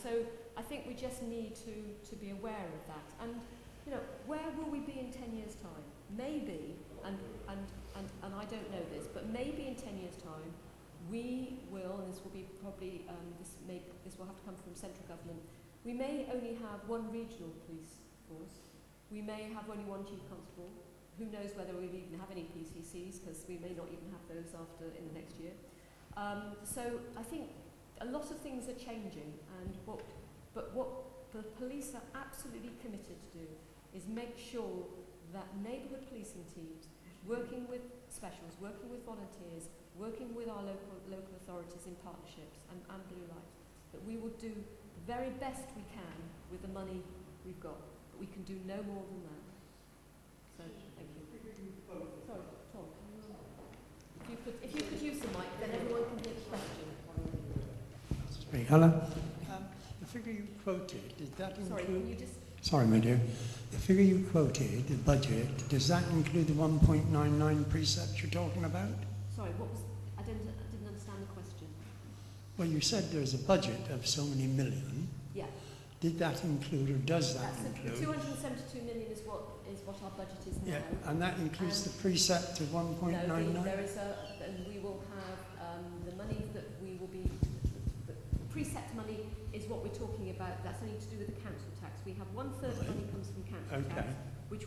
So I think we just need to be aware of that. And, you know, where will we be in 10 years' time? Maybe, and I don't know this, but maybe in 10 years' time, we will, and this will be probably, this will have to come from central government, we may only have one regional police force, we may have only one chief constable, who knows whether we'll even have any PCCs, because we may not even have those in the next year. So I think a lot of things are changing, and what the police are absolutely committed to do is make sure that neighbourhood policing teams, working with specials, working with volunteers, working with our local authorities in partnerships and Blue Light, that we will do the very best we can with the money we've got, but we can do no more than that. So, thank you. Sorry, Tom. If you could use the mic, then everyone can hear the question. Hello. The figure you quoted, did that include... Sorry, can you just... Sorry, my dear. The figure you quoted, the budget, does that include the 1.99 precepts you're talking about? Sorry, what was... I didn't understand the question. Well, you said there's a budget of so many million. Yeah. Did that include, or does that include... 272 million is what our budget is now. Yeah, and that includes the precept of 1.99? No, there is and we will have the money that we will be... The precept money is what we're talking about. That's only to do with the council tax. We have 1/3 of money comes from council tax, which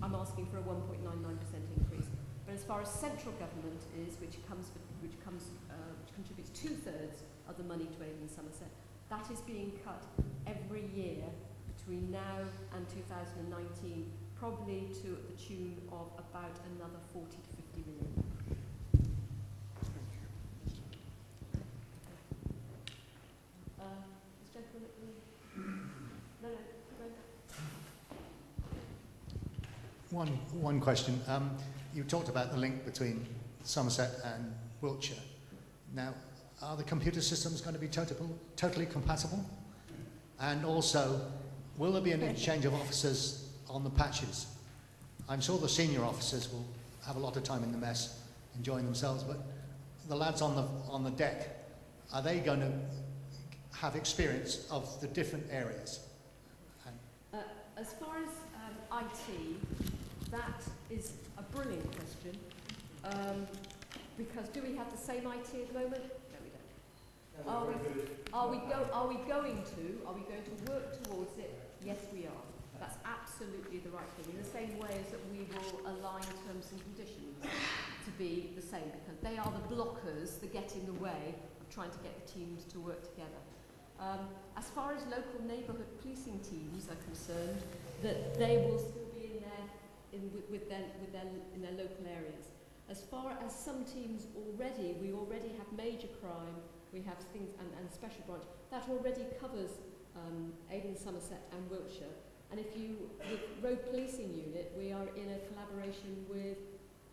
I'm asking for a 1.99% increase. But as far as central government is, which contributes 2/3 of the money to Avon and Somerset, that is being cut every year between now and 2019, probably to the tune of about another 40 to 50 million. This gentleman at the... No. One question. You talked about the link between Somerset and Wiltshire. Now, are the computer systems going to be totally compatible? And also, will there be an interchange of officers on the patches? I'm sure the senior officers will have a lot of time in the mess, enjoying themselves, but the lads on the deck, are they going to have experience of the different areas? As far as IT, that is a brilliant question. Because do we have the same IT at the moment? No, we don't. Are we going to work towards it? Yes, we are. That's absolutely the right thing. In the same way as that we will align terms and conditions to be the same, because they are the blockers that get in the way of trying to get the teams to work together. As far as local neighbourhood policing teams are concerned, that they will still be in their local areas. As far as some teams we already have major crime, we have things, and special branch, that already covers Avon and Somerset and Wiltshire. And with road policing unit, we are in a collaboration with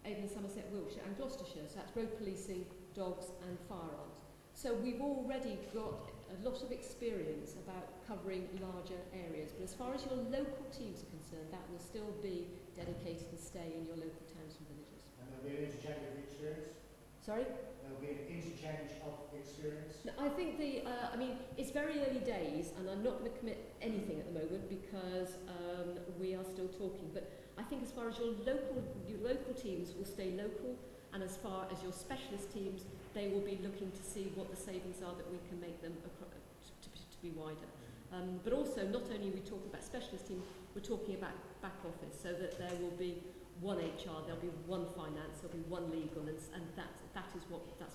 Avon and Somerset, Wiltshire and Gloucestershire, so that's road policing, dogs and firearms. So we've already got a lot of experience about covering larger areas, but as far as your local teams are concerned, that will still be dedicated and stay in your local towns and villages. And there'll be an interchange of experience? Sorry? There'll be an interchange of experience? No, I think it's very early days, and I'm not going to commit anything at the moment because we are still talking, but I think as far as your local teams will stay local, and as far as your specialist teams, they will be looking to see what the savings are that we can make them to be wider. But also, not only are we talking about specialist teams, we're talking about back office, so that there will be one HR, there'll be one finance, there'll be one legal, and that's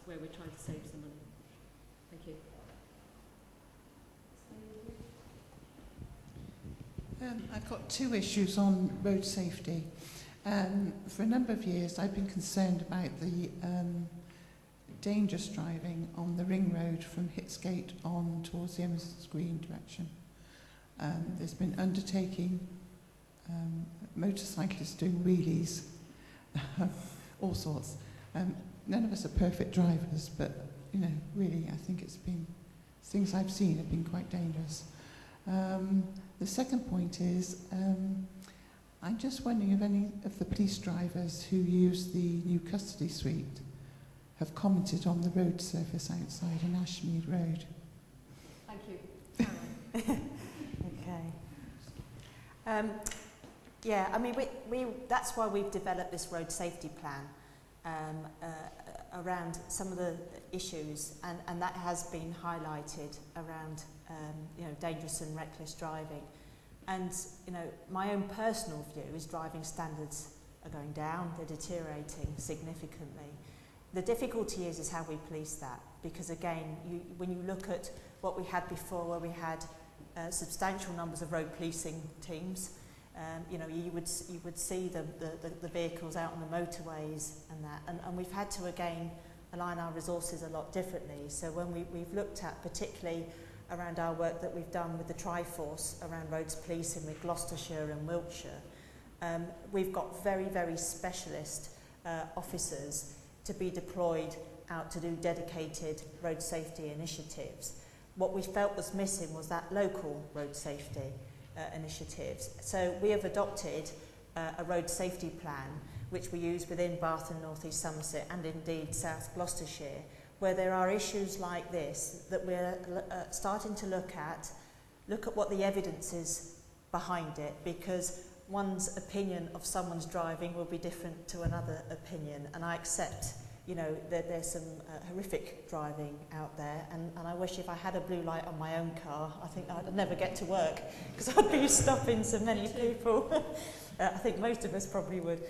where we're trying to save some money. Thank you. I've got two issues on road safety. For a number of years, I've been concerned about the dangerous driving on the ring road from Hitsgate on towards the Emerson's Green direction. There's been undertaking, motorcyclists doing wheelies, all sorts. None of us are perfect drivers, but, you know, really, I think it's been, things I've seen have been quite dangerous. The second point is, I'm just wondering if any of the police drivers who use the new custody suite have commented on the road surface outside in Ashmead Road. Thank you. Caroline. Okay. Yeah, I mean, that's why we've developed this road safety plan around some of the issues, and that has been highlighted around you know, dangerous and reckless driving. And you know, my own personal view is driving standards are going down, they're deteriorating significantly. The difficulty is how we police that, because again, when you look at what we had before, where we had substantial numbers of road policing teams, you know, you would see the vehicles out on the motorways and that, and we've had to again align our resources a lot differently. So when we've looked at, particularly around our work that we've done with the Triforce around roads policing with Gloucestershire and Wiltshire, we've got very specialist officers to be deployed out to do dedicated road safety initiatives. What we felt was missing was that local road safety initiatives. So we have adopted a road safety plan which we use within Bath and North East Somerset and indeed South Gloucestershire, where there are issues like this that we're starting to look at what the evidence is behind it, because one's opinion of someone's driving will be different to another opinion, and I accept, you know, that there's some horrific driving out there, and I wish if I had a blue light on my own car, I think I'd never get to work because I'd be stopping so many people. I think most of us probably would.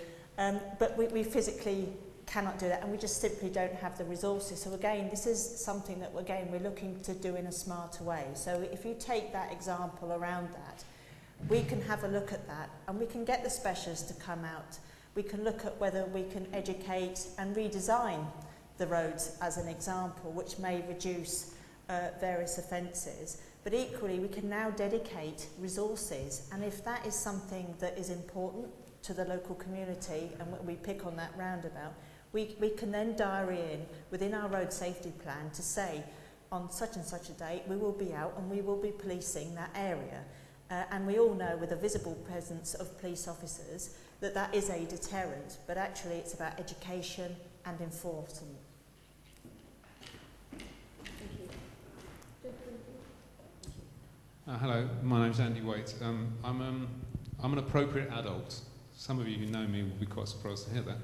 But we physically cannot do that, and we just simply don't have the resources. So again, this is something that we're looking to do in a smarter way. So if you take that example around that, we can have a look at that, and we can get the specialists to come out. We can look at whether we can educate and redesign the roads as an example, which may reduce various offences. But equally, we can now dedicate resources, and if that is something that is important to the local community, and we pick on that roundabout, we can then diary in within our road safety plan to say, on such and such a date, we will be out and we will be policing that area. And we all know, with a visible presence of police officers, that is a deterrent, but actually it's about education and enforcement. Hello, my name's Andy Waite. I'm an appropriate adult. Some of you who know me will be quite surprised to hear that.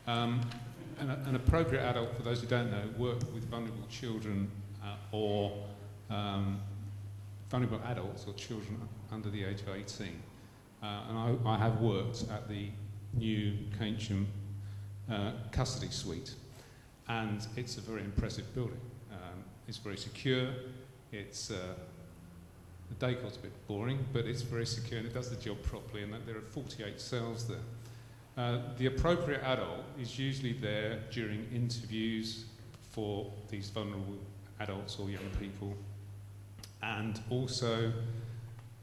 An appropriate adult, for those who don't know, work with vulnerable children or vulnerable adults or children under the age of 18. And I have worked at the new Keynsham custody suite, and it's a very impressive building. It's very secure. It's the decor's a bit boring, but it's very secure and it does the job properly, and there are 48 cells there. The appropriate adult is usually there during interviews for these vulnerable adults or young people, and also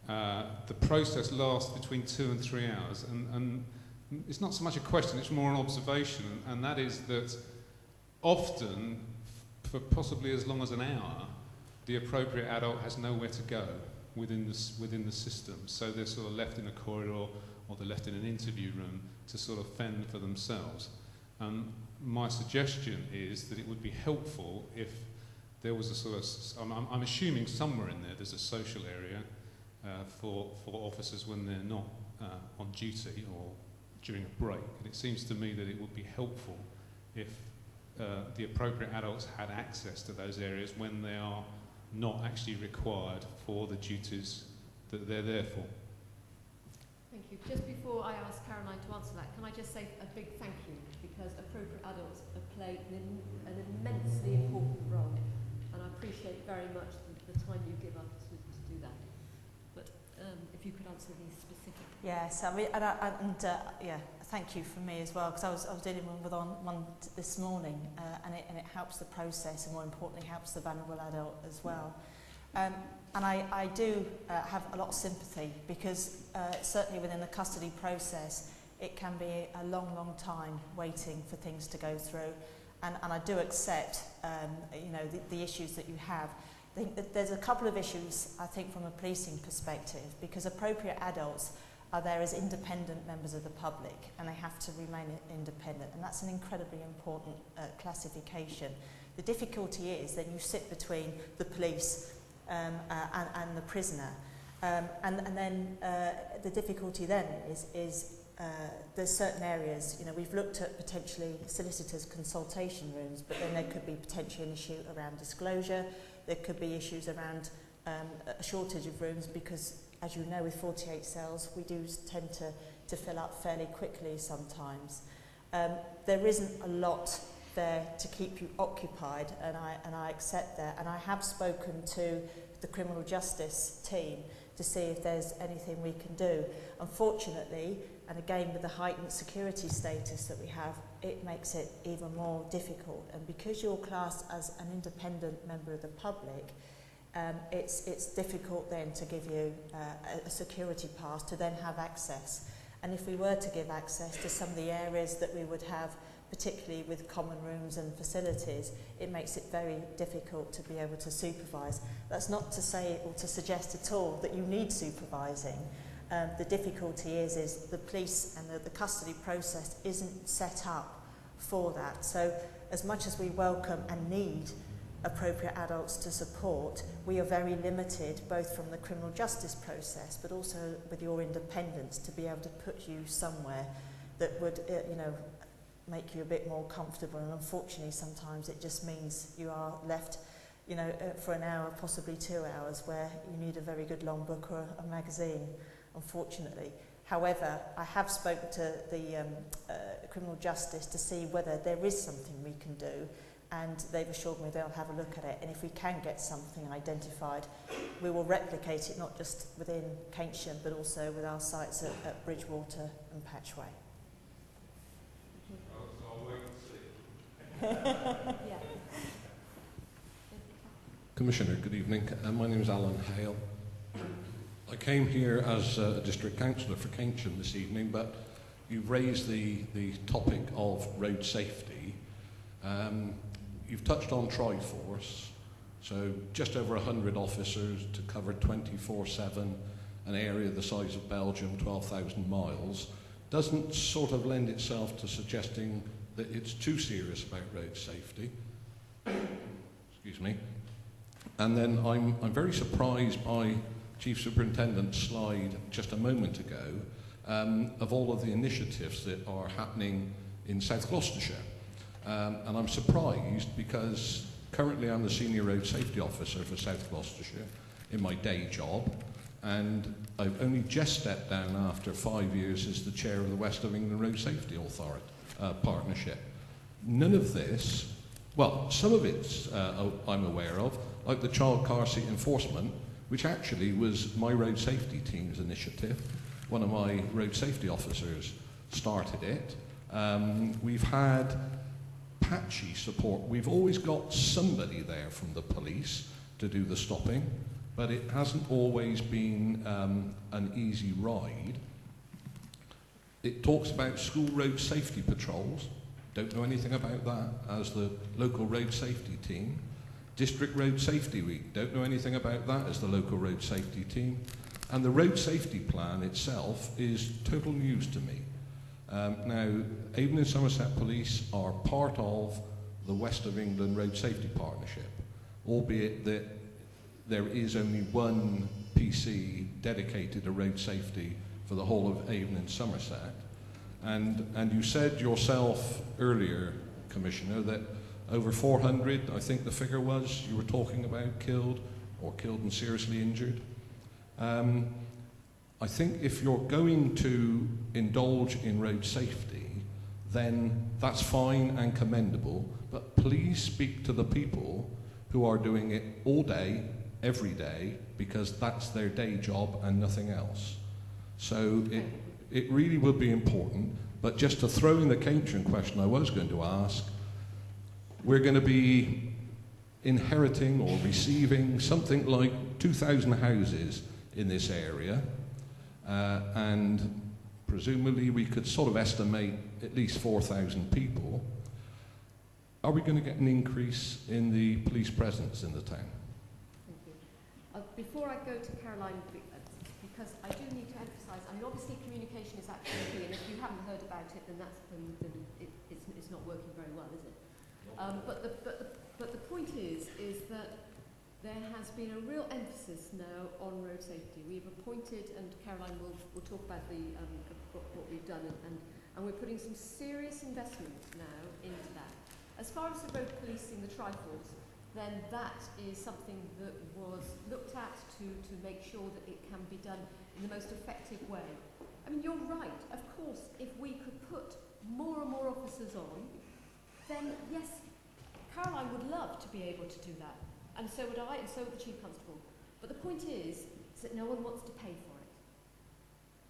the process lasts between 2 and 3 hours, and it's not so much a question, it's more an observation, and that is that often, for possibly as long as an hour, the appropriate adult has nowhere to go within the system, so they're sort of left in a corridor or they're left in an interview room to sort of fend for themselves. My suggestion is that it would be helpful if there was a sort of, I'm assuming somewhere in there's a social area for officers when they're not on duty or during a break, and it seems to me that it would be helpful if the appropriate adults had access to those areas when they are not actually required for the duties that they're there for. Thank you. Just before I ask Caroline to answer that, can I just say a big thank you, because appropriate adults play an immensely important role, and I appreciate very much the time you give us to do that. But if you could answer these specifically. Yes, yeah, thank you from me as well, because I was dealing with one this morning, and it helps the process, and more importantly helps the vulnerable adult as well. And I do have a lot of sympathy, because certainly within the custody process, it can be a long, long time waiting for things to go through. And I do accept, you know, the issues that you have. I think that there's a couple of issues, I think, from a policing perspective, because appropriate adults are there as independent members of the public, and they have to remain independent, and that's an incredibly important classification. The difficulty is then you sit between the police and the prisoner, and then the difficulty then is there's certain areas, you know, we've looked at potentially solicitors' consultation rooms, but then there could be potentially an issue around disclosure. There could be issues around a shortage of rooms because, as you know, with 48 cells, we do tend to fill up fairly quickly sometimes. There isn't a lot there to keep you occupied, and I accept that. And I have spoken to the criminal justice team to see if there's anything we can do. Unfortunately, and again with the heightened security status that we have, it makes it even more difficult. And because you're classed as an independent member of the public, it's difficult then to give you a security pass to then have access. And if we were to give access to some of the areas that we would have, particularly with common rooms and facilities, it makes it very difficult to be able to supervise. That's not to say or to suggest at all that you need supervising. The difficulty is the police and the custody process isn't set up for that. So as much as we welcome and need appropriate adults to support, we are very limited both from the criminal justice process but also with your independence to be able to put you somewhere that would you know, make you a bit more comfortable. And unfortunately sometimes it just means you are left, you know, for an hour, possibly 2 hours, where you need a very good long book or a magazine, unfortunately. However, I have spoken to the criminal justice to see whether there is something we can do, and they've assured me they'll have a look at it, and if we can get something identified, we will replicate it not just within Keynsham but also with our sites at Bridgewater and Patchway. Yeah. Commissioner, good evening. My name is Alan Hale. I came here as a district councillor for Keynsham this evening, but you've raised the topic of road safety. You've touched on Triforce, so just over 100 officers to cover 24/7, an area the size of Belgium, 12,000 miles, doesn't sort of lend itself to suggesting that it's too serious about road safety. Excuse me. And then I'm very surprised by Chief Superintendent's slide just a moment ago of all of the initiatives that are happening in South Gloucestershire. And I'm surprised because currently I'm the Senior Road Safety Officer for South Gloucestershire in my day job, and I've only just stepped down after 5 years as the Chair of the West of England Road Safety Authority Partnership. None of this, well, some of it's I'm aware of, like the child car seat enforcement, which actually was my road safety team's initiative. One of my road safety officers started it. We've had patchy support. We've always got somebody there from the police to do the stopping, but it hasn't always been an easy ride. It talks about school road safety patrols. Don't know anything about that as the local road safety team. District Road Safety Week, don't know anything about that as the local road safety team. And the road safety plan itself is total news to me. Now, Avon and Somerset Police are part of the West of England Road Safety Partnership, albeit that there is only one PC dedicated to road safety for the whole of Avon and Somerset. And you said yourself earlier, Commissioner, that over 400, I think the figure was, you were talking about killed or killed and seriously injured. I think if you're going to indulge in road safety, then that's fine and commendable, but please speak to the people who are doing it all day, every day, because that's their day job and nothing else. So it really would be important, but just to throw in the Keynsham question I was going to ask, we're going to be inheriting or receiving something like 2,000 houses in this area, and presumably we could sort of estimate at least 4,000 people. Are we going to get an increase in the police presence in the town? Thank you. Before I go to Caroline, because I do need to emphasise, I mean, obviously communication is actually key, and if you haven't heard about it, then it's not working very well, is it? But the point is that there has been a real emphasis now on road safety. We've appointed, and Caroline will talk about what we've done, and we're putting some serious investment now into that. As far as the road policing, the trifles, then that is something that was looked at to make sure that it can be done in the most effective way. I mean, you're right. Of course, if we could put more and more officers on, then yes, Caroline would love to be able to do that. And so would I, and so would the Chief Constable. But the point is that no one wants to pay for it.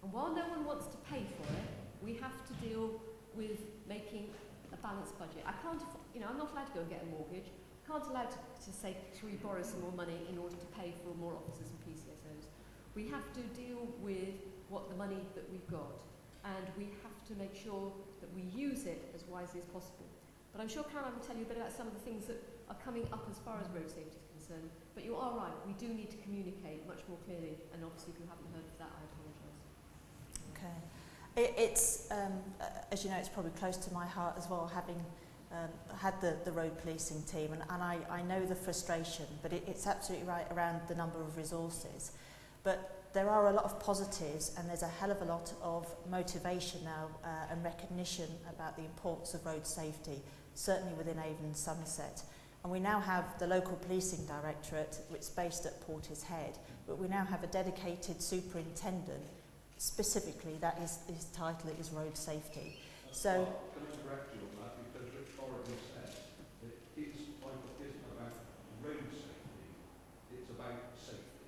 And while no one wants to pay for it, we have to deal with making a balanced budget. I can't, I'm not allowed to go and get a mortgage. I can't allow to say, should we borrow some more money in order to pay for more officers and PCSOs? We have to deal with what the money that we've got, and we have to make sure that we use it as wisely as possible. But I'm sure Caroline will tell you a bit about some of the things that are coming up as far as road safety is concerned. But you are right, we do need to communicate much more clearly, and obviously if you haven't heard of that, I apologise. Okay. It's, as you know, it's probably close to my heart as well, having had the road policing team, and I know the frustration, but it's absolutely right around the number of resources. But there are a lot of positives, and there's a hell of a lot of motivation now and recognition about the importance of road safety, certainly within Avon and Somerset. And we now have the local policing directorate, which is based at Portishead, but we now have a dedicated superintendent. Specifically, that is his title is road safety. So, can I correct you on that? Because Rich already said that his title isn't about road safety, it's about safety.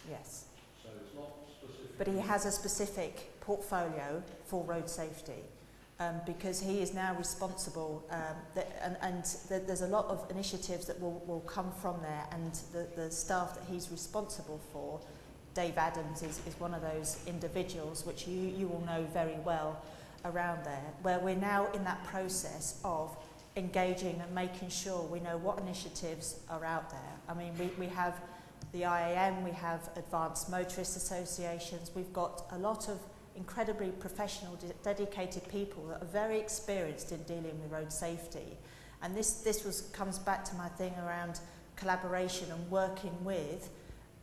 yes. So it's not specific. But he has a specific portfolio for road safety because he is now responsible, there's a lot of initiatives that will come from there, and the staff that he's responsible for, Dave Adams is one of those individuals which you will know very well around there, where we're now in that process of engaging and making sure we know what initiatives are out there. I mean, we have the IAM, we have Advanced Motorist Associations, we've got a lot of incredibly professional, dedicated people that are very experienced in dealing with road safety. And this comes back to my thing around collaboration and working with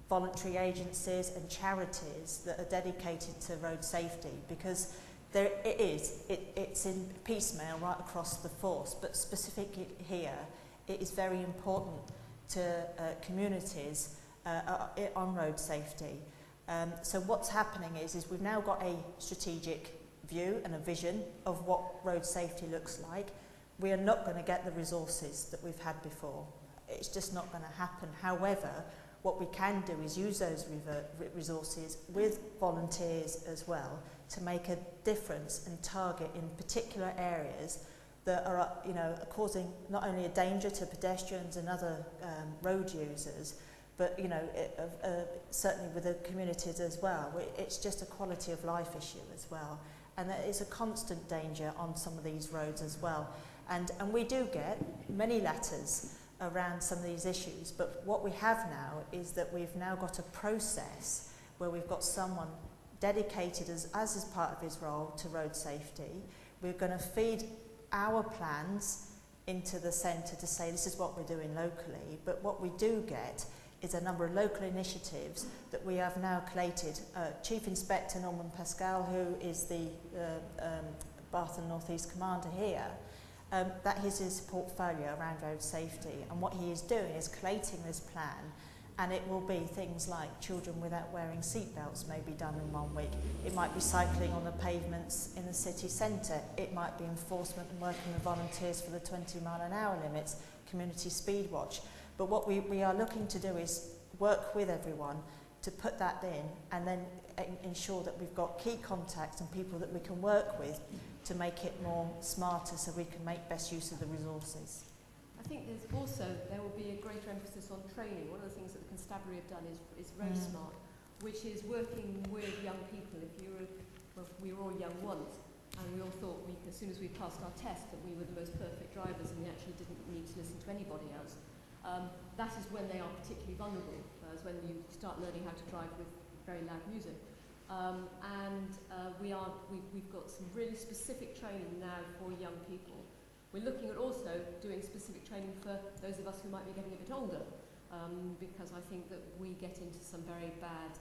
voluntary agencies and charities that are dedicated to road safety, because it's in piecemeal right across the force, but specifically here, it is very important to communities on road safety. So what's happening is we've now got a strategic view and a vision of what road safety looks like. We are not going to get the resources that we've had before. It's just not going to happen. However, what we can do is use those resources with volunteers as well to make a difference and target in particular areas that are, causing not only a danger to pedestrians and other road users, but certainly with the communities as well. It's just a quality of life issue as well, and there is a constant danger on some of these roads as well. And we do get many letters around some of these issues, but what we have now is that we've now got a process where we've got someone dedicated as part of his role to road safety. We're going to feed our plans into the centre to say this is what we're doing locally, but what we do get is a number of local initiatives that we have now collated. Chief Inspector Norman Pascal, who is the Bath and North East Commander here, that is his portfolio around road safety, and what he is doing is collating this plan, and it will be things like children without wearing seatbelts may be done in 1 week. It might be cycling on the pavements in the city centre. It might be enforcement and working with volunteers for the 20-mile-an-hour limits, community speed watch. But what we are looking to do is work with everyone to put that in, and then ensure that we've got key contacts and people that we can work with to make it more smarter so we can make best use of the resources. I think there will be a greater emphasis on training. One of the things that the constabulary have done is Road Smart, which is working with young people. If you're we were all young once, and we all thought as soon as we passed our test that we were the most perfect drivers and we actually didn't need to listen to anybody else. That is when they are particularly vulnerable, is when you start learning how to drive with very loud music. We've got some really specific training now for young people. We're looking at also doing specific training for those of us who might be getting a bit older, because I think that we get into some very bad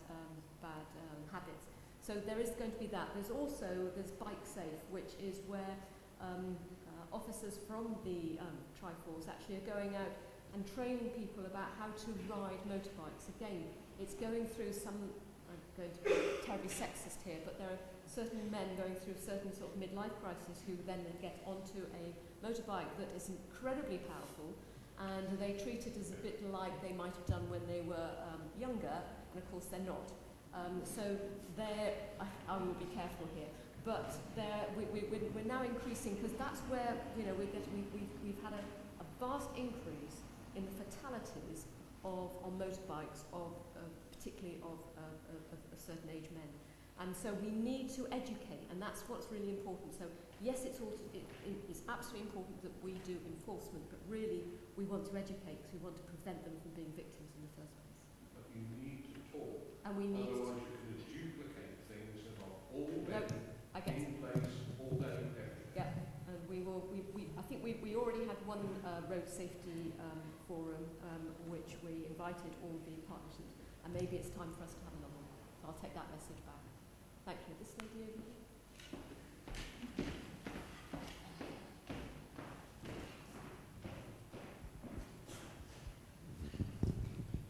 habits. So there is going to be that. There's Bike Safe, which is where officers from the Triforce actually are going out and training people about how to ride motorbikes. Again, it's going through some, I'm going to be terribly sexist here, but there are certain men going through certain sort of midlife crisis who then get onto a motorbike that is incredibly powerful, and they treat it as a bit like they might have done when they were younger, and of course they're not. So I will be careful here, but we're now increasing, because that's where we've had a vast increase in the fatalities on motorbikes, particularly of certain age men. And so we need to educate, and that's what's really important. So yes, it's absolutely important that we do enforcement, but really we want to educate because we want to prevent them from being victims in the first place. But you need to talk. And we need otherwise you can duplicate things that are already in place, already there. Yeah, and I think we already had one road safety forum which we invited all the partners, and maybe it's time for us to have another one. So I'll take that message back. Thank you. This lady over here.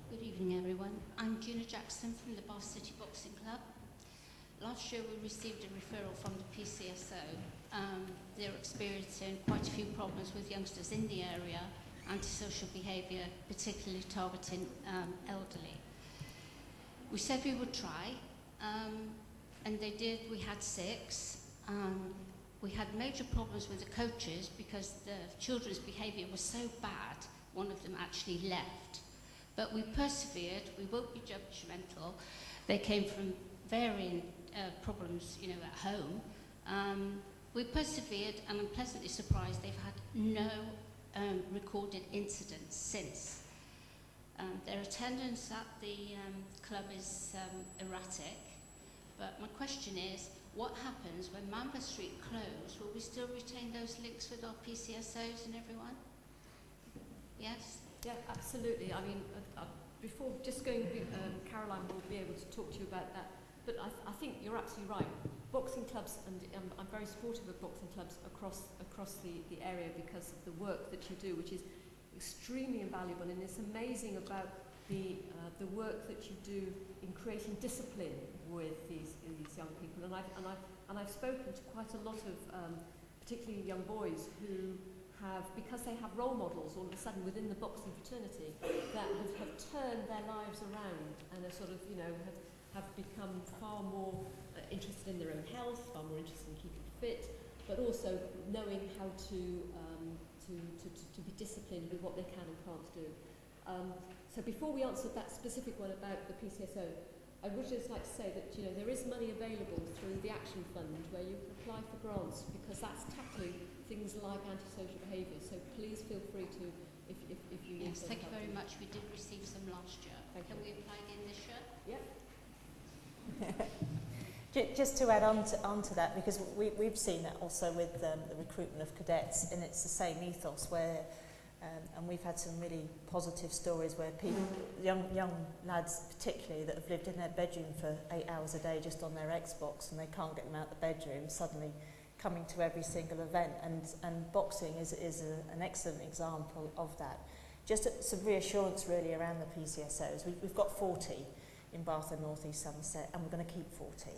Good evening, everyone. I'm Gina Jackson from the Bath City Boxing Club. Last year we received a referral from the PCSO. They're experiencing quite a few problems with youngsters in the area, antisocial behaviour, particularly targeting elderly. We said we would try, and they did. We had 6. We had major problems with the coaches because the children's behaviour was so bad, one of them actually left. But we persevered. We won't be judgmental. They came from varying problems, at home. We persevered, and I'm pleasantly surprised they've had no recorded incidents since. Their attendance at the club is erratic, but my question is, what happens when Manvers Street closed? Will we still retain those links with our PCSOs and everyone? Yes? Yeah, absolutely. I mean, before just going, Caroline will be able to talk to you about that, but I think you're absolutely right. Boxing clubs, and I'm very supportive of boxing clubs across the area because of the work that you do, which is extremely invaluable, and it's amazing about the work that you do in creating discipline with these young people. And I've spoken to quite a lot of particularly young boys who have, because they have role models all of a sudden within the boxing fraternity that have turned their lives around and are sort of have become far more interested in their own health, far more interested in keeping fit, but also knowing how to be disciplined with what they can and can't do. So before we answer that specific one about the PCSO, I would just like to say that there is money available through the Action Fund where you can apply for grants, because that's tackling things like antisocial behaviour. So please feel free to, if you need. Yes, thank you very much. We did receive some last year. Can we apply again this year? Yep. Just to add on to that, because we've seen that also with the recruitment of cadets, and it's the same ethos where, and we've had some really positive stories where people, young lads particularly, that have lived in their bedroom for 8 hours a day just on their Xbox, and they can't get them out of the bedroom, suddenly coming to every single event, and boxing is an excellent example of that. Just some reassurance really around the PCSOs. We've got 40 in Bath and North East Somerset, and we're going to keep 40.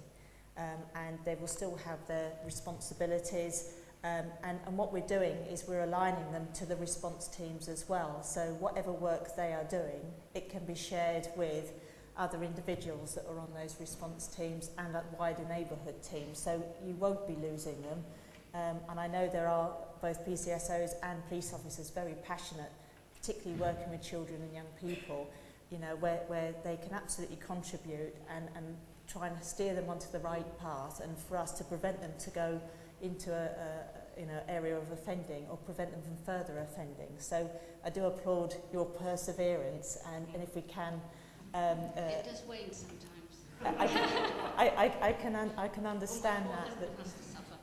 And they will still have their responsibilities, and what we're doing is we're aligning them to the response teams as well. So whatever work they are doing, it can be shared with other individuals that are on those response teams and at wider neighbourhood teams. So you won't be losing them. And I know there are both PCSOs and police officers very passionate, particularly working with children and young people, where they can absolutely contribute and try and steer them onto the right path, and for us to prevent them to go into a area of offending or prevent them from further offending. So I do applaud your perseverance, and if we can... it does wane sometimes. I can understand that.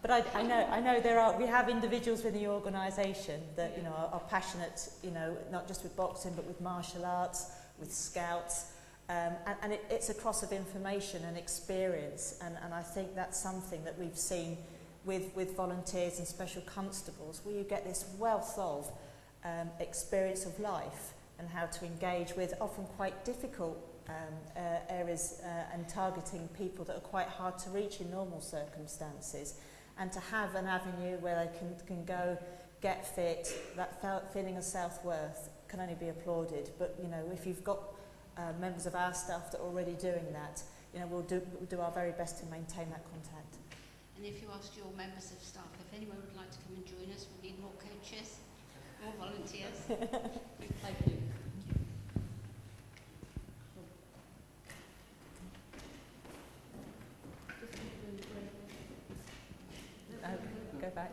But I know we have individuals within the organisation that are passionate, not just with boxing but with martial arts, with scouts, and it's a cross of information and experience, and I think that's something that we've seen with volunteers and special constables, where you get this wealth of experience of life and how to engage with often quite difficult areas and targeting people that are quite hard to reach in normal circumstances, and to have an avenue where they can go, get fit, that feeling of self-worth can only be applauded. But if you've got members of our staff that are already doing that, we'll do our very best to maintain that contact. And if you ask your members of staff, if anyone would like to come and join us, we need more coaches, more volunteers. Thank you. Go back.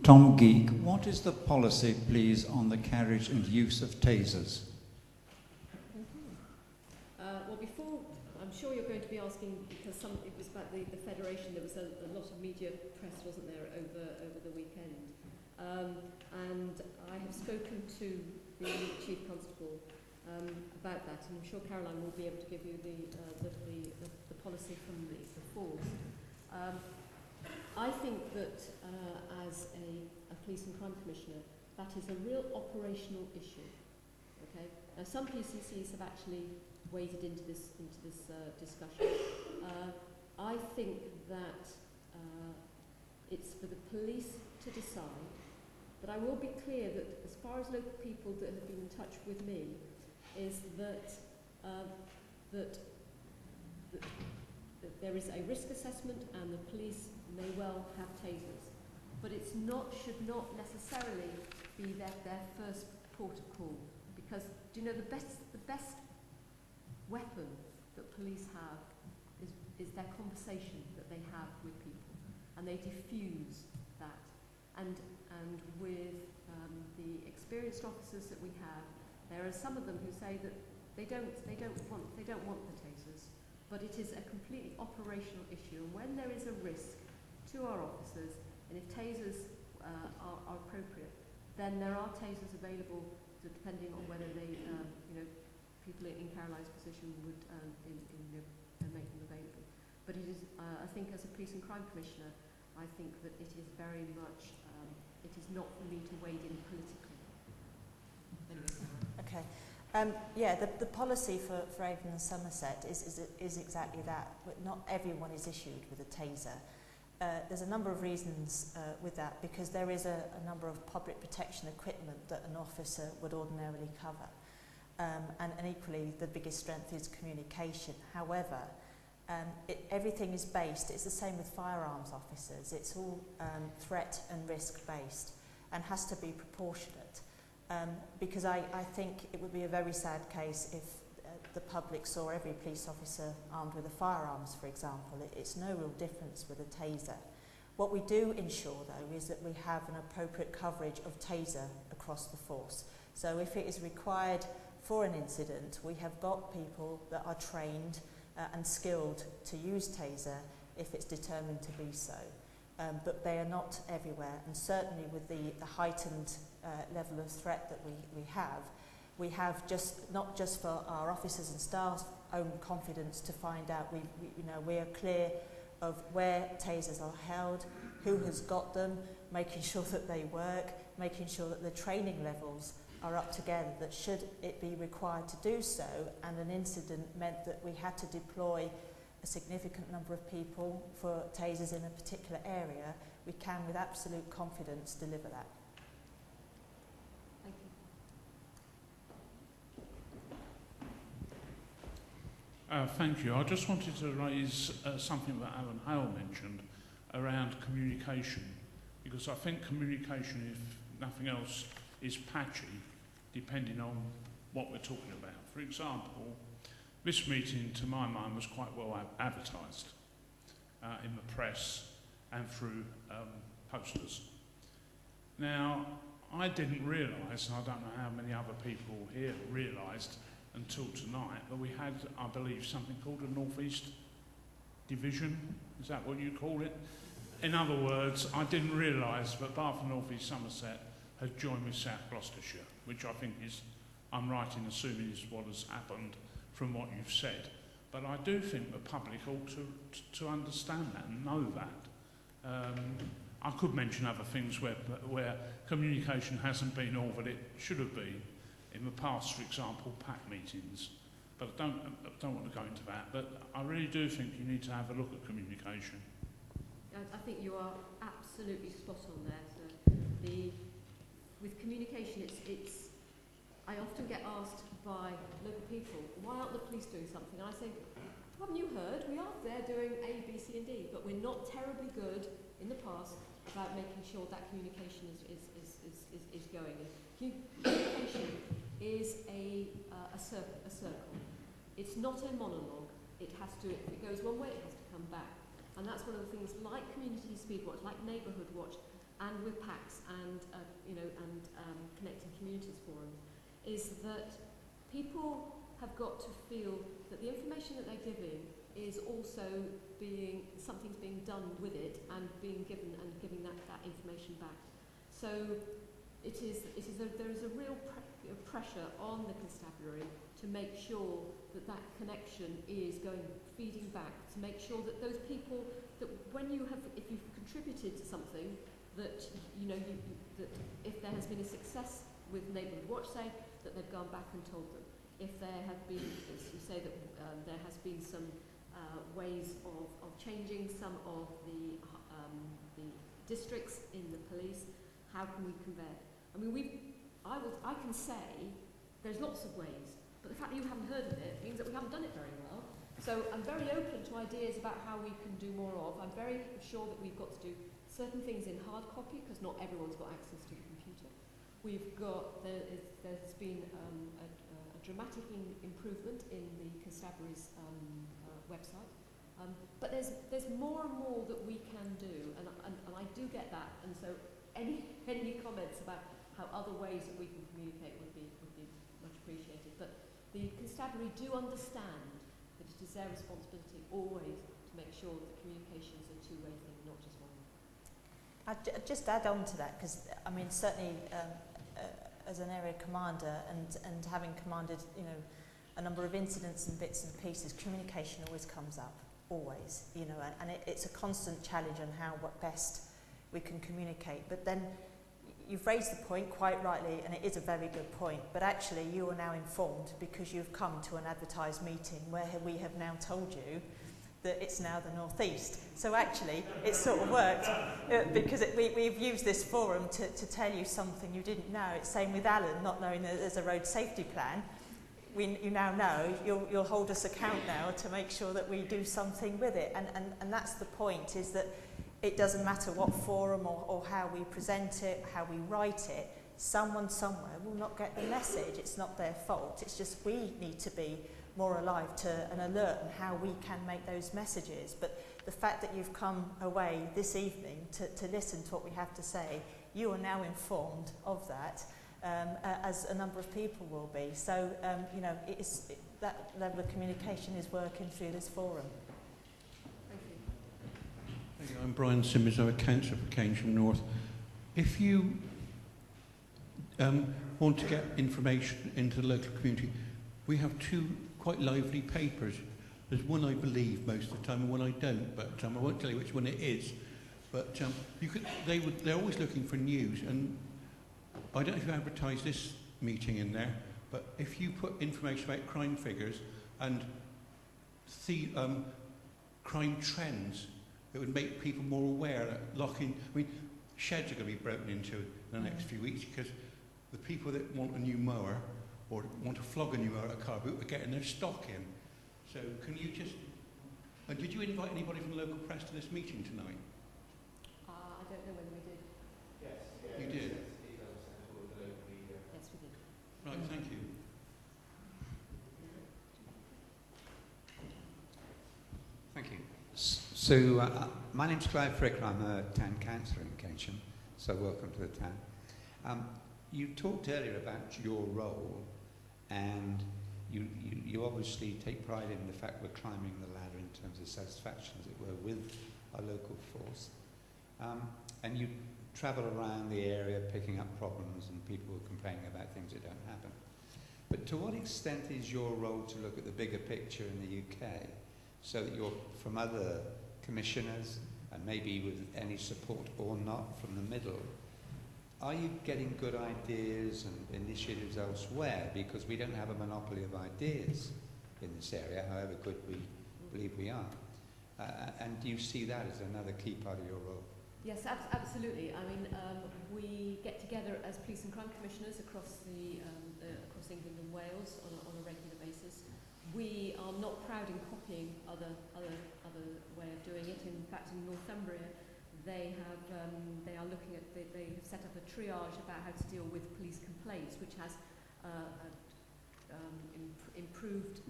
Tom Geek, what is the policy, please, on the carriage and use of tasers? Well, before, I'm sure you're going to be asking, because it was about the Federation, there was a lot of media press, wasn't there, over the weekend. And I have spoken to the Chief Constable about that, and I'm sure Caroline will be able to give you the policy from the force. I think that as a police and crime commissioner, that is a real operational issue. Okay. Now, some PCCs have actually waded into this discussion. I think that it's for the police to decide, but I will be clear that as far as local people that have been in touch with me, is that that there is a risk assessment and the police may well have tasers, but it should not necessarily be their first port of call, because do you know the best weapon that police have is their conversation that they have with people, and they diffuse that, and with the experienced officers that we have, there are some of them who say that they don't want the tasers, but it is a completely operational issue, and when there is a risk to our officers, and if tasers are appropriate, then there are tasers available, depending on whether they, people in Caroline's position would make them available. But it is, I think, as a police and crime commissioner, I think that it is very much, it is not for me to wade in politically. Anyway. Okay. The policy for Avon and Somerset is exactly that. But not everyone is issued with a taser. There's a number of reasons with that, because there is a number of public protection equipment that an officer would ordinarily cover. And equally, the biggest strength is communication. However, everything is based, it's the same with firearms officers, it's all threat and risk based and has to be proportionate. Because I think it would be a very sad case if the public saw every police officer armed with a firearms, for example. It's no real difference with a taser. What we do ensure, though, is that we have an appropriate coverage of taser across the force. So if it is required for an incident, we have got people that are trained and skilled to use taser if it's determined to be so. But they are not everywhere, and certainly with the heightened level of threat that we have not just for our officers and staff's own confidence to find out we are clear of where tasers are held, who has got them, making sure that they work, making sure that the training levels are up together, that should it be required to do so and an incident meant that we had to deploy a significant number of people for tasers in a particular area, we can with absolute confidence deliver that. Thank you. Thank you. I just wanted to raise something that Alan Hale mentioned around communication, because I think communication, if nothing else, is patchy, depending on what we're talking about. For example, this meeting, to my mind, was quite well advertised in the press and through posters. Now, I didn't realise, and I don't know how many other people here realised until tonight, that we had, I believe, something called a North East Division. Is that what you call it? In other words, I didn't realise that Bath and North East Somerset had joined with South Gloucestershire, which I think is, I'm right in assuming is what has happened from what you've said. But I do think the public ought to understand that and know that. I could mention other things where communication hasn't been all that it should have been in the past, for example, PAC meetings. But I don't want to go into that. But I really do think you need to have a look at communication. I think you are absolutely spot on there. So with communication, I often get asked by local people, why aren't the police doing something? And I say, haven't you heard? We are there doing A, B, C and D, but we're not terribly good in the past about making sure that communication is going. And communication is a circle. It's not a monologue. It has to, if it goes one way, it has to come back. And that's one of the things, like Community Speed Watch, like Neighbourhood Watch, and with PACs and Connecting Communities Forum, is that people have got to feel that the information that they're giving is also something's being done with it and being given and giving that information back. So there is a real pressure on the constabulary to make sure that connection is feeding back, to make sure that those people, that if you've contributed to something, that that if there has been a success with Neighbourhood Watch, say, that they've gone back and told them. If there have been, as you say, that there has been some ways of changing some of the districts in the police, how can we convey it? I mean, I can say there's lots of ways, but the fact that you haven't heard of it means that we haven't done it very well. So I'm very open to ideas about how we can do more of. I'm very sure that we've got to do certain things in hard copy because not everyone's got access to the computer. There's been a dramatic improvement in the constabulary's website, but there's more and more that we can do, and I do get that. And so any comments about how other ways that we can communicate would be much appreciated. But the constabulary do understand that it is their responsibility always to make sure that communication is a two-way thing, not just one way. I'd just add on to that, because I mean, certainly as an area commander and having commanded, a number of incidents and bits and pieces, communication always comes up, always, and it's a constant challenge on what best we can communicate. But then you've raised the point quite rightly, and it is a very good point, but actually you are now informed because you've come to an advertised meeting where we have now told you that it's now the North East. So actually, it sort of worked because we've used this forum to tell you something you didn't know. It's same with Alan, not knowing that there's a road safety plan. You now know, you'll hold us account now to make sure that we do something with it. And that's the point, is that it doesn't matter what forum or how we present it, how we write it, someone somewhere will not get the message. It's not their fault. It's just we need to be more alive to an alert and how we can make those messages. But the fact that you've come away this evening to listen to what we have to say, you are now informed of that, as a number of people will be. So, that level of communication is working through this forum. Thank you. I'm Brian Simmons. I'm a councillor for Keynsham North. If you want to get information into the local community, we have two quite lively papers. There's one I believe most of the time and one I don't, but I won't tell you which one it is. But they're always looking for news, and I don't know if you advertise this meeting in there, but if you put information about crime figures and crime trends, it would make people more aware that sheds are going to be broken into in the next few weeks, because the people that want a new mower or want to flog a new mower at a car boot are getting their stock in. So can you just... did you invite anybody from the local press to this meeting tonight? I don't know whether we did. Yes. You did? Yes, we did. Right, thank you. So, my name's Clive Fricker. I'm a town councillor in Keynsham, so welcome to the town. You talked earlier about your role, and you obviously take pride in the fact we're climbing the ladder in terms of satisfaction, as it were, with our local force. And you travel around the area picking up problems and people complaining about things that don't happen. But to what extent is your role to look at the bigger picture in the UK, so that you're from other commissioners, and maybe with any support or not from the middle, are you getting good ideas and initiatives elsewhere? Because we don't have a monopoly of ideas in this area, however good we believe we are. And do you see that as another key part of your role? Yes, absolutely. I mean, we get together as police and crime commissioners across across England and Wales on a regular basis. We are not proud in copying other way of doing it. In fact, in Northumbria, they are looking at they have set up a triage about how to deal with police complaints, which has improved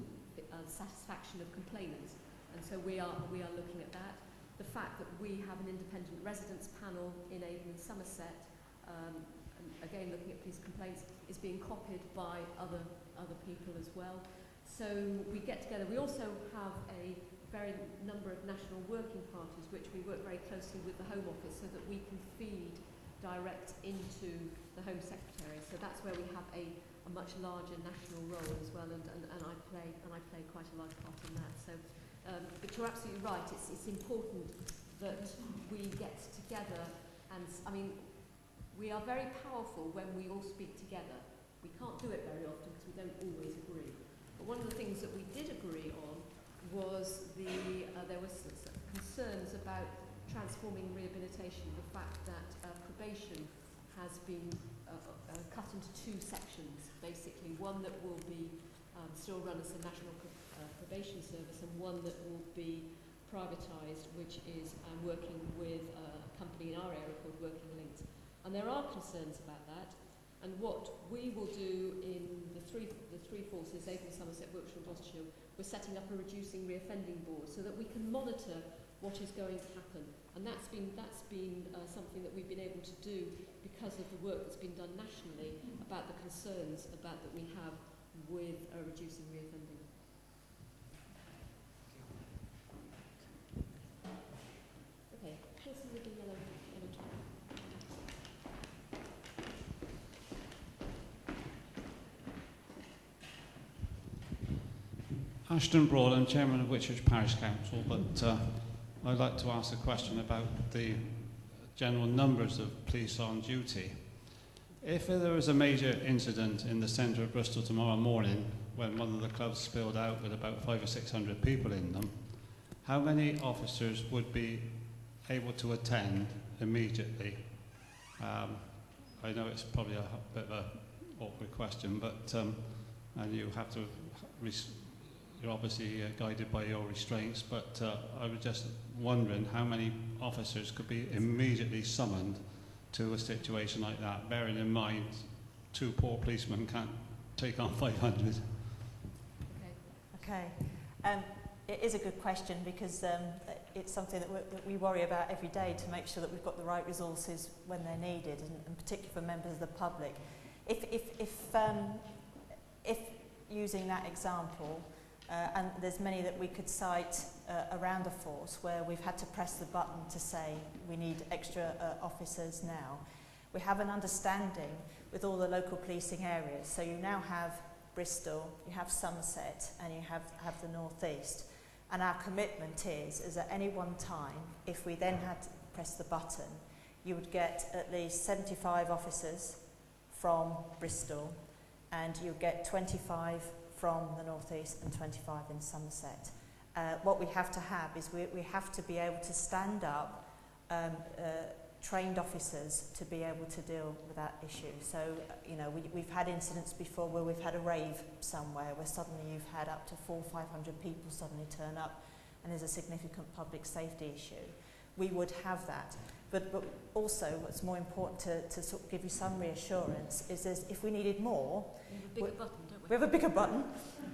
satisfaction of complainants. And so we are looking at that. The fact that we have an independent residents panel in Avon and Somerset, and again looking at police complaints, is being copied by other people as well. So we get together. We also have a very number of national working parties, which we work very closely with the Home Office, so that we can feed direct into the Home Secretary. So that's where we have a much larger national role as well, and I play quite a large part in that. So. But you're absolutely right, it's important that we get together, and I mean, we are very powerful when we all speak together. We can't do it very often because we don't always agree. But one of the things that we did agree on was there was concerns about transforming rehabilitation, the fact that probation has been cut into two sections, basically. One that will be still run as a national probation service, and one that will be privatised, which is working with a company in our area called Working Links. And there are concerns about that. And what we will do in the three forces, Avon, Somerset, Wiltshire and Gloucestershire, we're setting up a reducing reoffending board so that we can monitor what is going to happen. And that's been something that we've been able to do because of the work that's been done nationally about the concerns that we have with reducing reoffending. Okay, person with the yellow top. Ashton Broad, I'm Chairman of Whitchurch Parish Council, but I'd like to ask a question about the general numbers of police on duty. If there was a major incident in the centre of Bristol tomorrow morning when one of the clubs spilled out with about 500 or 600 people in them, how many officers would be able to attend immediately? I know it's probably a bit of an awkward question, but and you have to, you're obviously guided by your restraints, but I was just wondering how many officers could be immediately summoned to a situation like that, bearing in mind 2 poor policemen can't take on 500. Okay. It is a good question because it's something that we worry about every day to make sure that we've got the right resources when they're needed, and particularly for members of the public. If using that example, and there's many that we could cite around the force where we've had to press the button to say we need extra officers now. We have an understanding with all the local policing areas. So you now have Bristol, you have Somerset, and you have the North East. And our commitment is at any one time, if we then had to press the button, you would get at least 75 officers from Bristol, and you'd get 25 from the North East and 25 in Somerset. What we have to have is we have to be able to stand up trained officers to be able to deal with that issue. So, you know, we've had incidents before where we've had a rave somewhere where suddenly you've had up to 400 or 500 people suddenly turn up and there's a significant public safety issue. We would have that. But also what's more important to sort of give you some reassurance is if we needed more, we have a bigger button, don't we? We have a bigger button,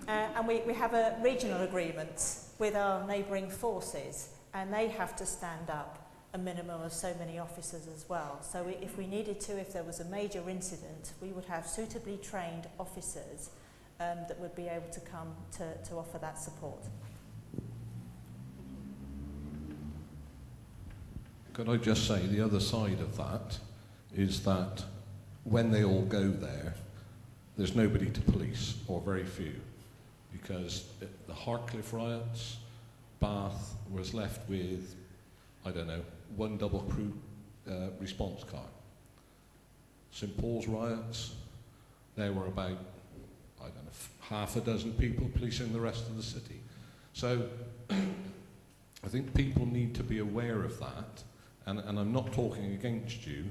and we have a regional agreement with our neighbouring forces. and they have to stand up a minimum of so many officers as well. So if we needed to, if there was a major incident, we would have suitably trained officers that would be able to come to offer that support. Could I just say the other side of that is that when they all go there, there's nobody to police, or very few, because the Hartcliffe riots, Bath was left with, I don't know, one double crew response car. St Paul's riots, there were about, I don't know, half a dozen people policing the rest of the city. So I think people need to be aware of that, and I'm not talking against you.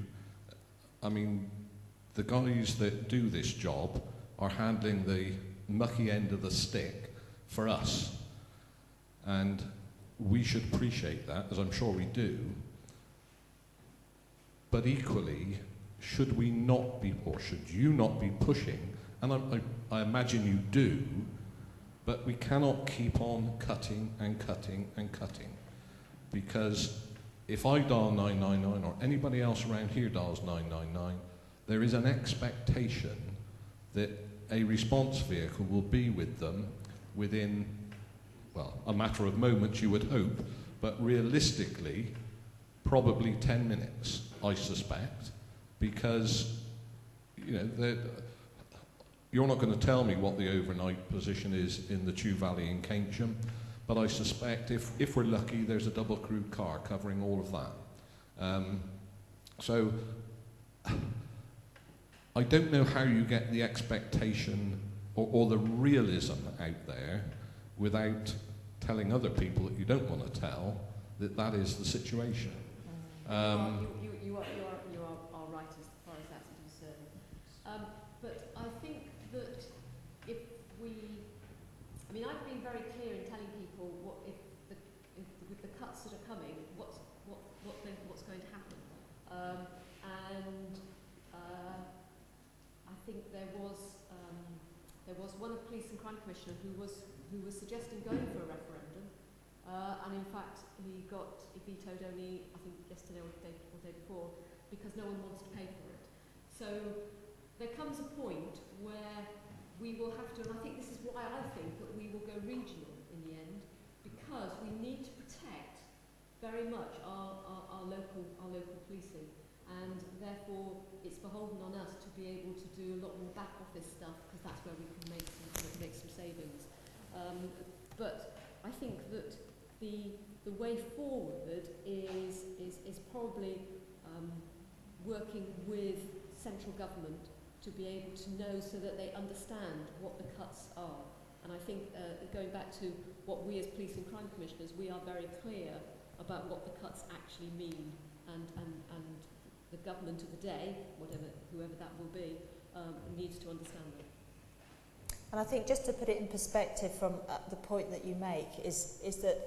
I mean, the guys that do this job are handling the mucky end of the stick for us, and we should appreciate that, as I'm sure we do. But equally, should we not be, or should you not be pushing, and I imagine you do, but we cannot keep on cutting and cutting and cutting, because if I dial 999 or anybody else around here dials 999, there is an expectation that a response vehicle will be with them within, well, a matter of moments, you would hope, but realistically, probably 10 minutes, I suspect, because, you know, you're not going to tell me what the overnight position is in the Chew Valley in Keynsham, but I suspect if we're lucky, there's a double crew car covering all of that. So I don't know how you get the expectation or the realism out there without telling other people that you don't want to tell that that is the situation. You are right as far as that's concerned. But I think that if we, I mean, I've been very clear in telling people what if with the cuts that are coming, what's going to happen, and I think there was one of the Police and Crime Commissioner who was suggesting going for a referendum, and in fact he vetoed only, I think yesterday or the day before, because no one wants to pay for it. So there comes a point where we will have to, and I think this is why I think that we will go regional in the end, because we need to protect very much our local policing, and therefore it's beholden on us to be able to do a lot more back office stuff, because that's where we can make some savings. But I think that the way forward is probably working with central government to be able to know so that they understand what the cuts are. And I think going back to what we as Police and Crime Commissioners, we are very clear about what the cuts actually mean, and the government of the day, whoever that will be, needs to understand that. And I think just to put it in perspective from the point that you make is that,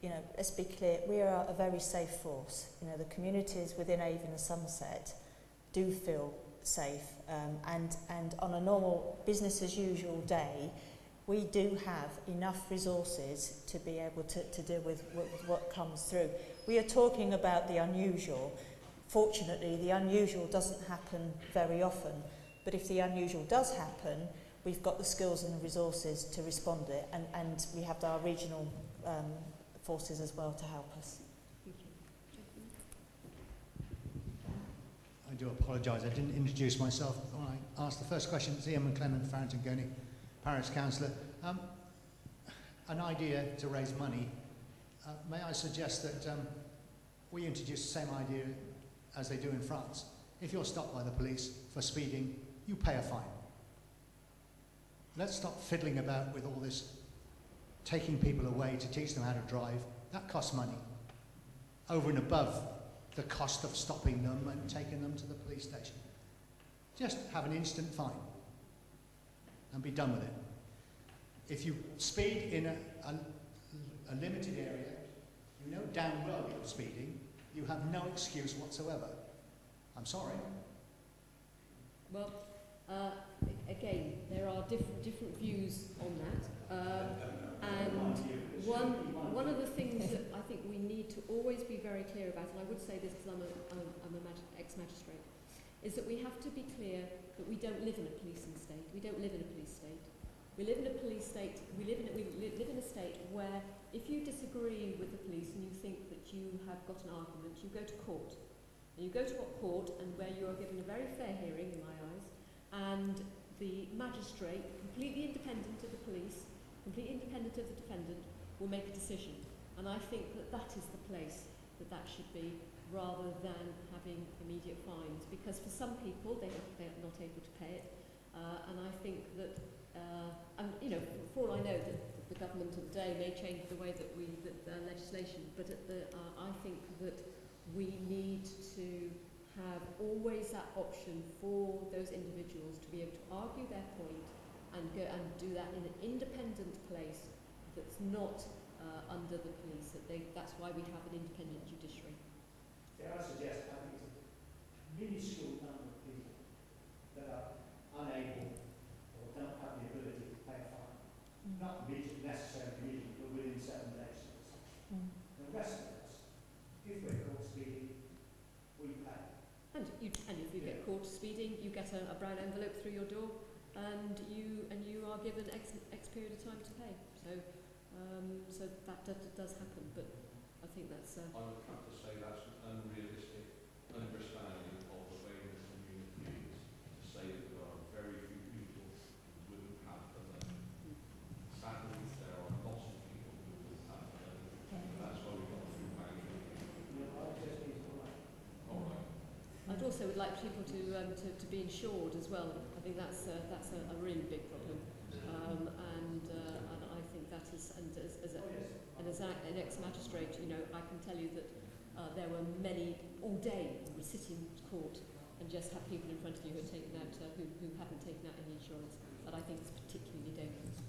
you know, let's be clear, we are a very safe force. You know, the communities within Avon and Somerset do feel safe, and on a normal business as usual day, we do have enough resources to be able to deal with what comes through. We are talking about the unusual. Fortunately, the unusual doesn't happen very often, but if the unusual does happen, we've got the skills and the resources to respond to it, and we have our regional forces as well to help us. I do apologise, I didn't introduce myself when I asked the first question. It's Ian McLennan, Farrington Gurney Parish Councillor. An idea to raise money. May I suggest that we introduce the same idea as they do in France. If you're stopped by the police for speeding, you pay a fine. Let's stop fiddling about with all this taking people away to teach them how to drive. That costs money, over and above the cost of stopping them and taking them to the police station. Just have an instant fine and be done with it. If you speed in a limited area, you know damn well you're speeding, you have no excuse whatsoever. I'm sorry. Well, again, there are different views on that, and one of the things that I think we need to always be very clear about, and I would say this because I'm an ex-magistrate, is that we have to be clear that we don't live in a policing state. We don't live in a police state. We live in a police state. We live in a state where if you disagree with the police and you think that you have got an argument, you go to court. And you go to court and where you are given a very fair hearing, in my eyes, and the magistrate, completely independent of the police, completely independent of the defendant, will make a decision. And I think that that is the place that that should be, rather than having immediate fines. Because for some people, they're not able to pay it. And I think that, and you know, for all I know, that the government of the day may change the way that legislation, but I think that we need to have always that option for those individuals to be able to argue their point and go and do that in an independent place that's not under the police. That's why we have an independent judiciary. Dare I suggest, I think it's a minuscule number of people that are unable or don't have the ability to pay a fine. Not necessarily immediately, but within 7 days. The rest of us, if we're caught speeding, we pay. And if you get caught speeding, you get a brown envelope through your door, and you are given X period of time to pay. So that does happen, but I think that's. I would have to say that's an unrealistic understanding of the way the community is. To say that there are very few people who wouldn't have the money. Sadly, there are lots of people who wouldn't have the money. That's why we've got a few banks. All right. I'd also would like people to be insured as well. I think that's a really big problem, and I think that is, and as an ex-magistrate, you know, I can tell you that there were many all day who would sit in court and just have people in front of you who are taken out who haven't taken out any insurance. That I think is particularly dangerous.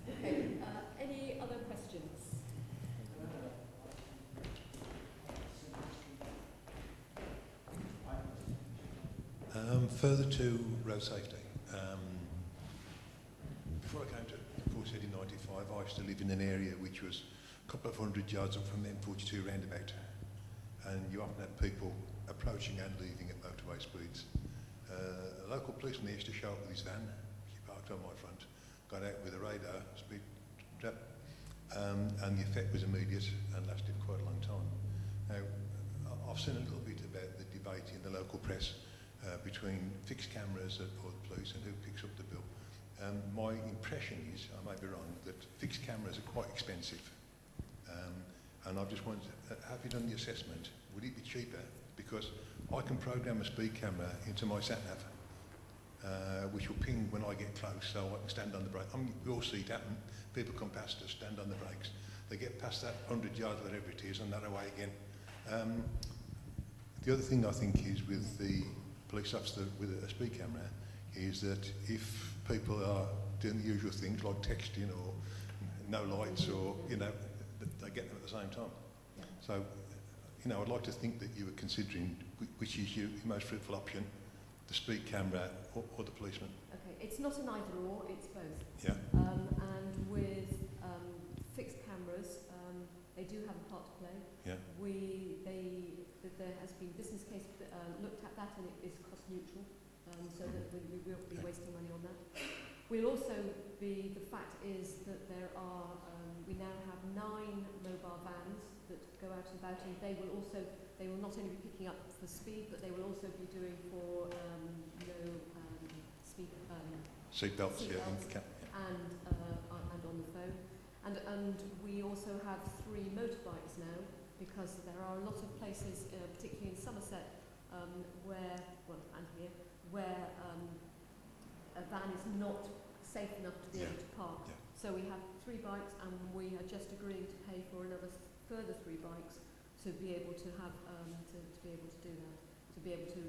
Okay. Any other questions? Further to road safety. Before I came to Portishead in '95, I used to live in an area which was a couple of 100 yards up from the M42 roundabout, and you often had people approaching and leaving at motorway speeds. A local policeman used to show up with his van, he parked on my front, got out with a radar, speed trap, and the effect was immediate and lasted quite a long time. Now, I've seen a little bit about the debate in the local press between fixed cameras or the police and who picks up the bill. My impression is, I may be wrong, that fixed cameras are quite expensive. And I just wondered, have you done the assessment? Would it be cheaper? Because I can program a speed camera into my sat-nav, which will ping when I get close, so I can stand on the brake. I mean, we all see it happen. People come past us, stand on the brakes. They get past that 100 yards, whatever it is, and they're away again. The other thing I think is with the police officer with a speed camera is that if people are doing the usual things like texting or no lights or, you know, they get them at the same time. Yeah. So, you know, I'd like to think that you were considering which is your most fruitful option, the speed camera or the policeman. Okay, it's not an either or, it's both. Yeah. And with fixed cameras, they do have a part to play. Yeah. There has been business case looked at that, and it is cost neutral, so that we won't be wasting money on that. We'll also be, the fact is that there are, we now have 9 mobile vans that go out and about, and they will not only be picking up for speed, but they will also be doing for speed seat belts, yeah, and on the phone. And we also have 3 motorbikes now, because there are a lot of places, particularly in Somerset, where a van is not safe enough to be able to park. Yeah. So we have 3 bikes, and we are just agreeing to pay for another further 3 bikes to be able to have to be able to do that. To be able to,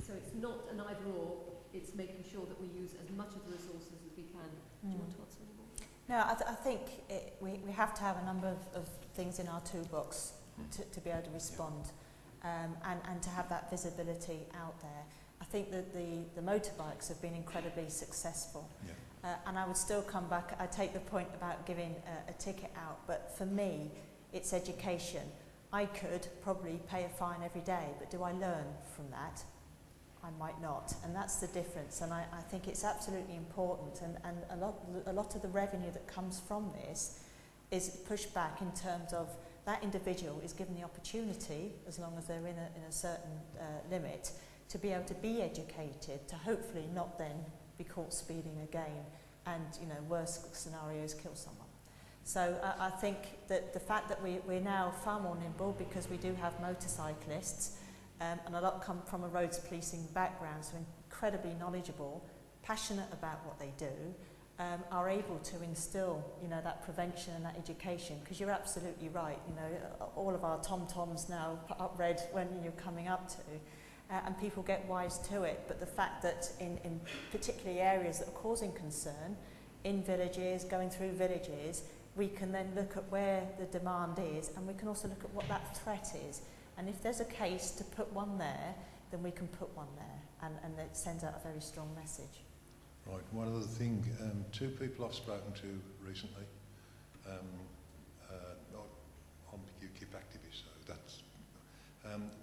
so it's not an either or. It's making sure that we use as much of the resources as we can. Do you want to answer any more? No, I think we have to have a number of things in our toolbox to be able to respond, and to have that visibility out there. I think that the motorbikes have been incredibly successful. Yeah. And I would still come back, I take the point about giving a ticket out, but for me, it's education. I could probably pay a fine every day, but do I learn from that? I might not, and that's the difference. And I think it's absolutely important, and a lot of the revenue that comes from this is pushed back in terms of that individual is given the opportunity, as long as they're in a certain limit, to be able to be educated, to hopefully not then be caught speeding again and, you know, worst scenarios, kill someone. So I think that the fact that we're now far more nimble, because we do have motorcyclists, and a lot come from a roads policing background, so incredibly knowledgeable, passionate about what they do, are able to instill, you know, that prevention and that education. Because you're absolutely right, you know, all of our tom-toms now put up red when you're coming up to, and people get wise to it. But the fact that in particularly areas that are causing concern, in villages, going through villages, we can then look at where the demand is, and we can also look at what that threat is. And if there's a case to put one there, then we can put one there, and it sends out a very strong message. Right, one other thing, two people I've spoken to recently, I'm a UKIP activist, so that's,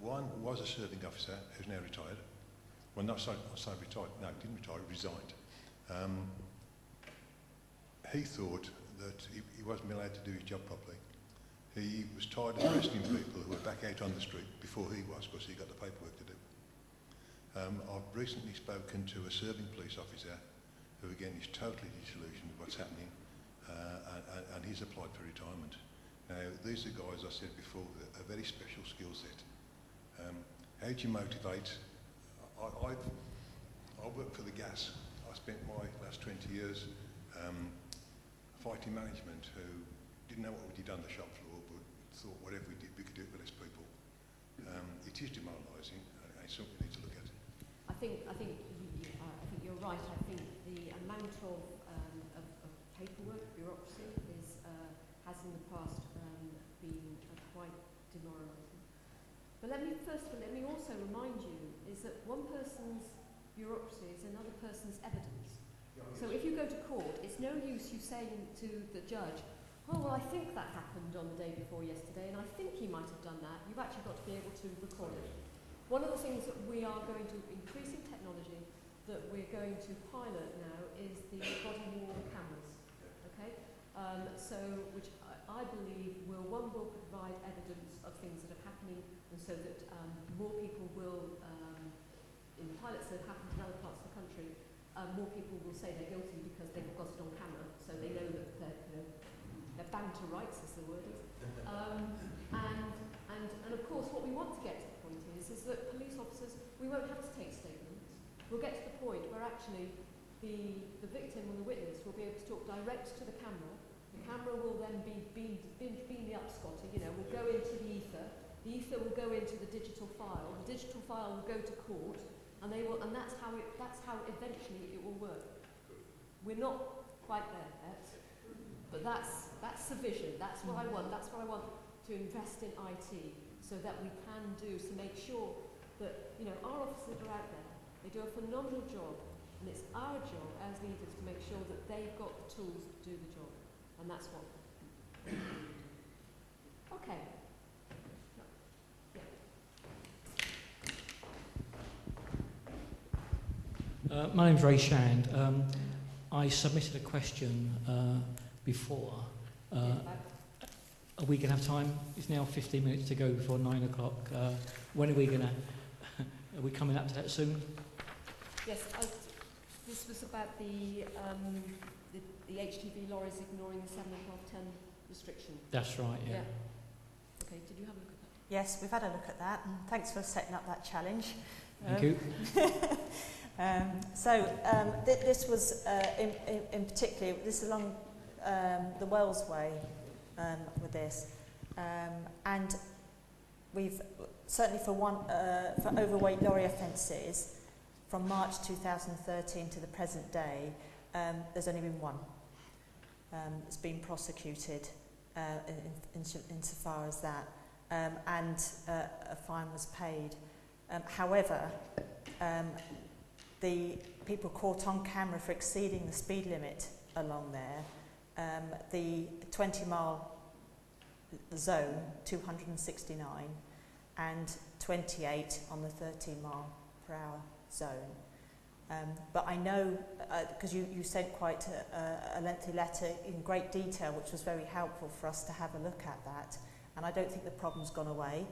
one was a serving officer who's now retired. Well, not so retired, no, didn't retire, resigned. He thought that he wasn't allowed to do his job properly. He was tired of arresting people who were back out on the street before he was, because he got the paperwork to do. I've recently spoken to a serving police officer who again is totally disillusioned with what's happening, and he's applied for retirement. Now, these are guys, I said before, with a very special skill set. How do you motivate? I worked for the gas. I spent my last 20 years fighting management who didn't know what we did on the shop floor, but thought whatever we did, we could do it with less people. It is demoralising, and it's something we need to look at. I think you're right. I think the amount of paperwork, bureaucracy, has in the past been quite demoralising. But let me also remind you is that one person's bureaucracy is another person's evidence. So if you go to court, it's no use you saying to the judge, oh, well, I think that happened on the day before yesterday, and I think he might have done that. You've actually got to be able to record it. One of the things that we are going to, increasing technology, that we're going to pilot now is the body-worn cameras, okay? Which I believe will provide evidence of things that are happening, and so that more people will, in pilots that have happened in other parts of the country, more people will say they're guilty because they've got it on camera, so they know that they're bound to rights, as the word is. And of course, what we want to get to the point is that police officers, we won't have to take statements. We'll get to the point where actually the victim or the witness will be able to talk direct to the camera. The camera will then be the upscotty, you know, will go into the ether. The ether will go into the digital file. The digital file will go to court, and that's how eventually it will work. We're not quite there yet, but that's the vision. That's what I want. That's what I want to invest in IT, so that we can do to make sure that, you know, our officers are out there. They do a phenomenal job, and it's our job as leaders to make sure that they've got the tools to do the job, and that's what. Okay. My name's Ray Shand. I submitted a question before. Are we going to have time? It's now 15 minutes to go before 9 o'clock. When are we going to... Are we coming up to that soon? Yes, this was about the HGV lorries ignoring the 7.5 ton restriction. That's right, yeah. Okay, did you have a look at that? Yes, we've had a look at that, and thanks for setting up that challenge. Thank you. This was in particular, this is along the Wells Way with this, and we've certainly for overweight lorry offences from March 2013 to the present day, there's only been one that's been prosecuted insofar as that, and a fine was paid. However, the people caught on camera for exceeding the speed limit along there, the 20-mile zone, 269, and 28 on the 13-mile-per-hour zone. But I know, because you sent quite a lengthy letter in great detail, which was very helpful for us to have a look at that, and I don't think the problem's gone away,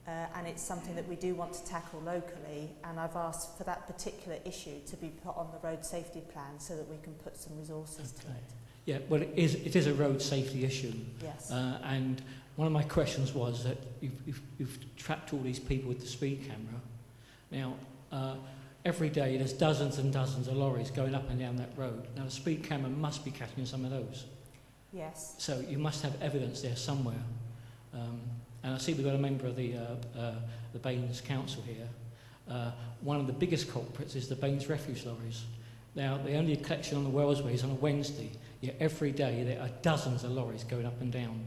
and it's something that we do want to tackle locally, and I've asked for that particular issue to be put on the road safety plan so that we can put some resources to it. Yeah, well, it is a road safety issue. Yes. And one of my questions was that you've trapped all these people with the speed camera. Now, every day there's dozens and dozens of lorries going up and down that road. Now, the speed camera must be catching some of those. Yes. So you must have evidence there somewhere. And I see we've got a member of the Baines Council here. One of the biggest culprits is the Baines refuse lorries. Now, the only collection on the Wellsway is on a Wednesday, yet every day there are dozens of lorries going up and down.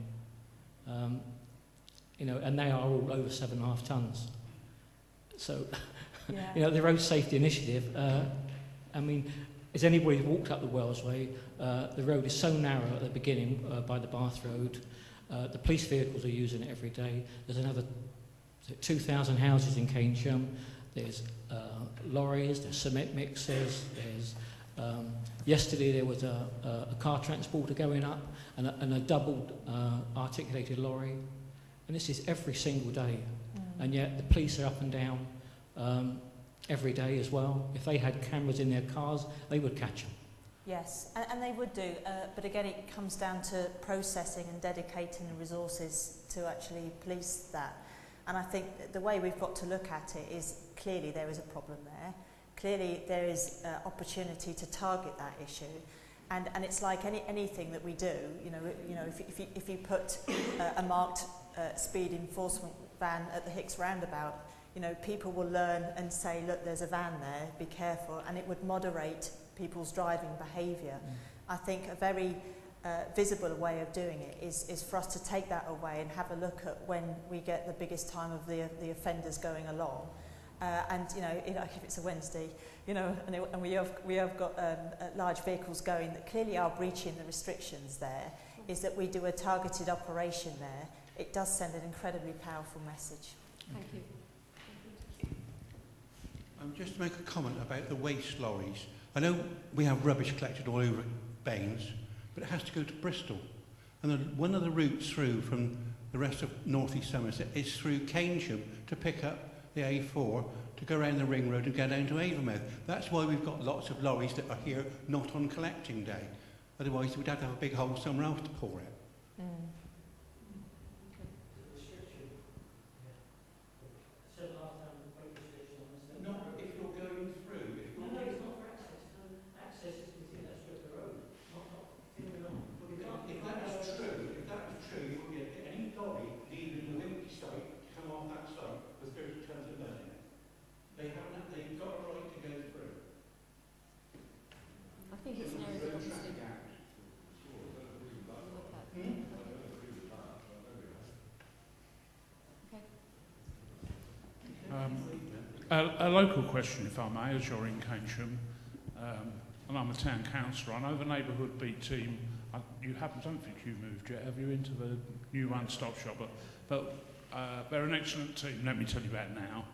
You know, and they are all over 7.5 tonnes. So, yeah. You know, the Road Safety Initiative, I mean, as anybody who's walked up the Wellsway, the road is so narrow at the beginning by the Bath Road. The police vehicles are using it every day. There's another 2,000 houses in Keynsham. There's lorries, there's cement mixers, there's... yesterday there was a car transporter going up and a doubled articulated lorry. And this is every single day. And yet the police are up and down every day as well. If they had cameras in their cars, they would catch them. Yes, and they would do, but again it comes down to processing and dedicating the resources to actually police that. And I think the way we've got to look at it is clearly there is a problem there. Clearly there is opportunity to target that issue. And it's like anything that we do, you know, if you put a marked speed enforcement van at the Hicks roundabout, you know, people will learn and say, look, there's a van there, be careful, and it would moderate people's driving behaviour. I think a very visible way of doing it is for us to take that away and have a look at when we get the biggest time of the offenders going along. And you know, if it's a Wednesday, you know, and we have got large vehicles going that clearly are breaching the restrictions there, is that we do a targeted operation there. It does send an incredibly powerful message. Thank you. Just to make a comment about the waste lorries. I know we have rubbish collected all over Baines, but it has to go to Bristol. And one of the routes through from the rest of North East Somerset is through Keynsham to pick up the A4 to go around the ring road and go down to Avon. That's why we've got lots of lorries that are here not on collecting day. Otherwise we'd have to have a big hole somewhere else to pour it. Not if you're going through. No, it's not for access. Access is within that strip of road. If that was true, you would be able to get any lorry leaving the Wimpy site to come off that site with 30 tons of lead in it. They've got a right to go through. I think it's an area that obviously... A local question, if I may, as you're in Keynsham, and I'm a town councillor. I know the neighbourhood beat team. Don't think you moved yet, have you, into the new one-stop shop? But they're an excellent team. Let me tell you about now.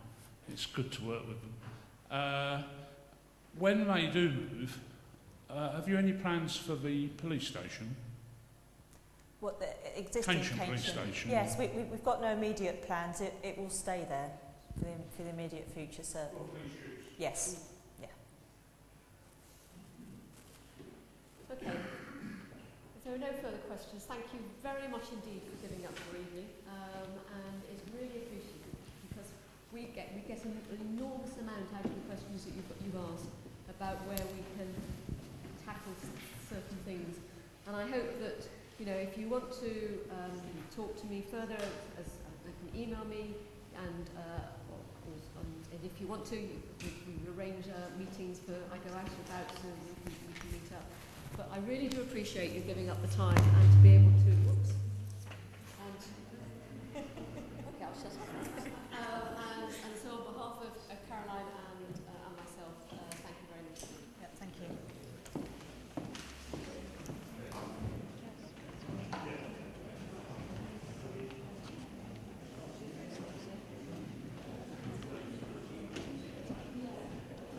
It's good to work with them. When they do move, have you any plans for the police station? What, the existing Keynsham police station? Yes, we've got no immediate plans. It will stay there for the immediate future, certainly. Yes. Yeah. Okay. If there are no further questions, thank you very much indeed for giving up your evening, and it's really appreciated because we get an enormous amount out of the questions that you've asked about where we can tackle certain things, and I hope that, you know, if you want to talk to me further, as you can email me, and if you want to, we arrange meetings for I go out and about so we can meet up. But I really do appreciate you giving up the time and to be able to. Whoops. And okay, I'll shut up.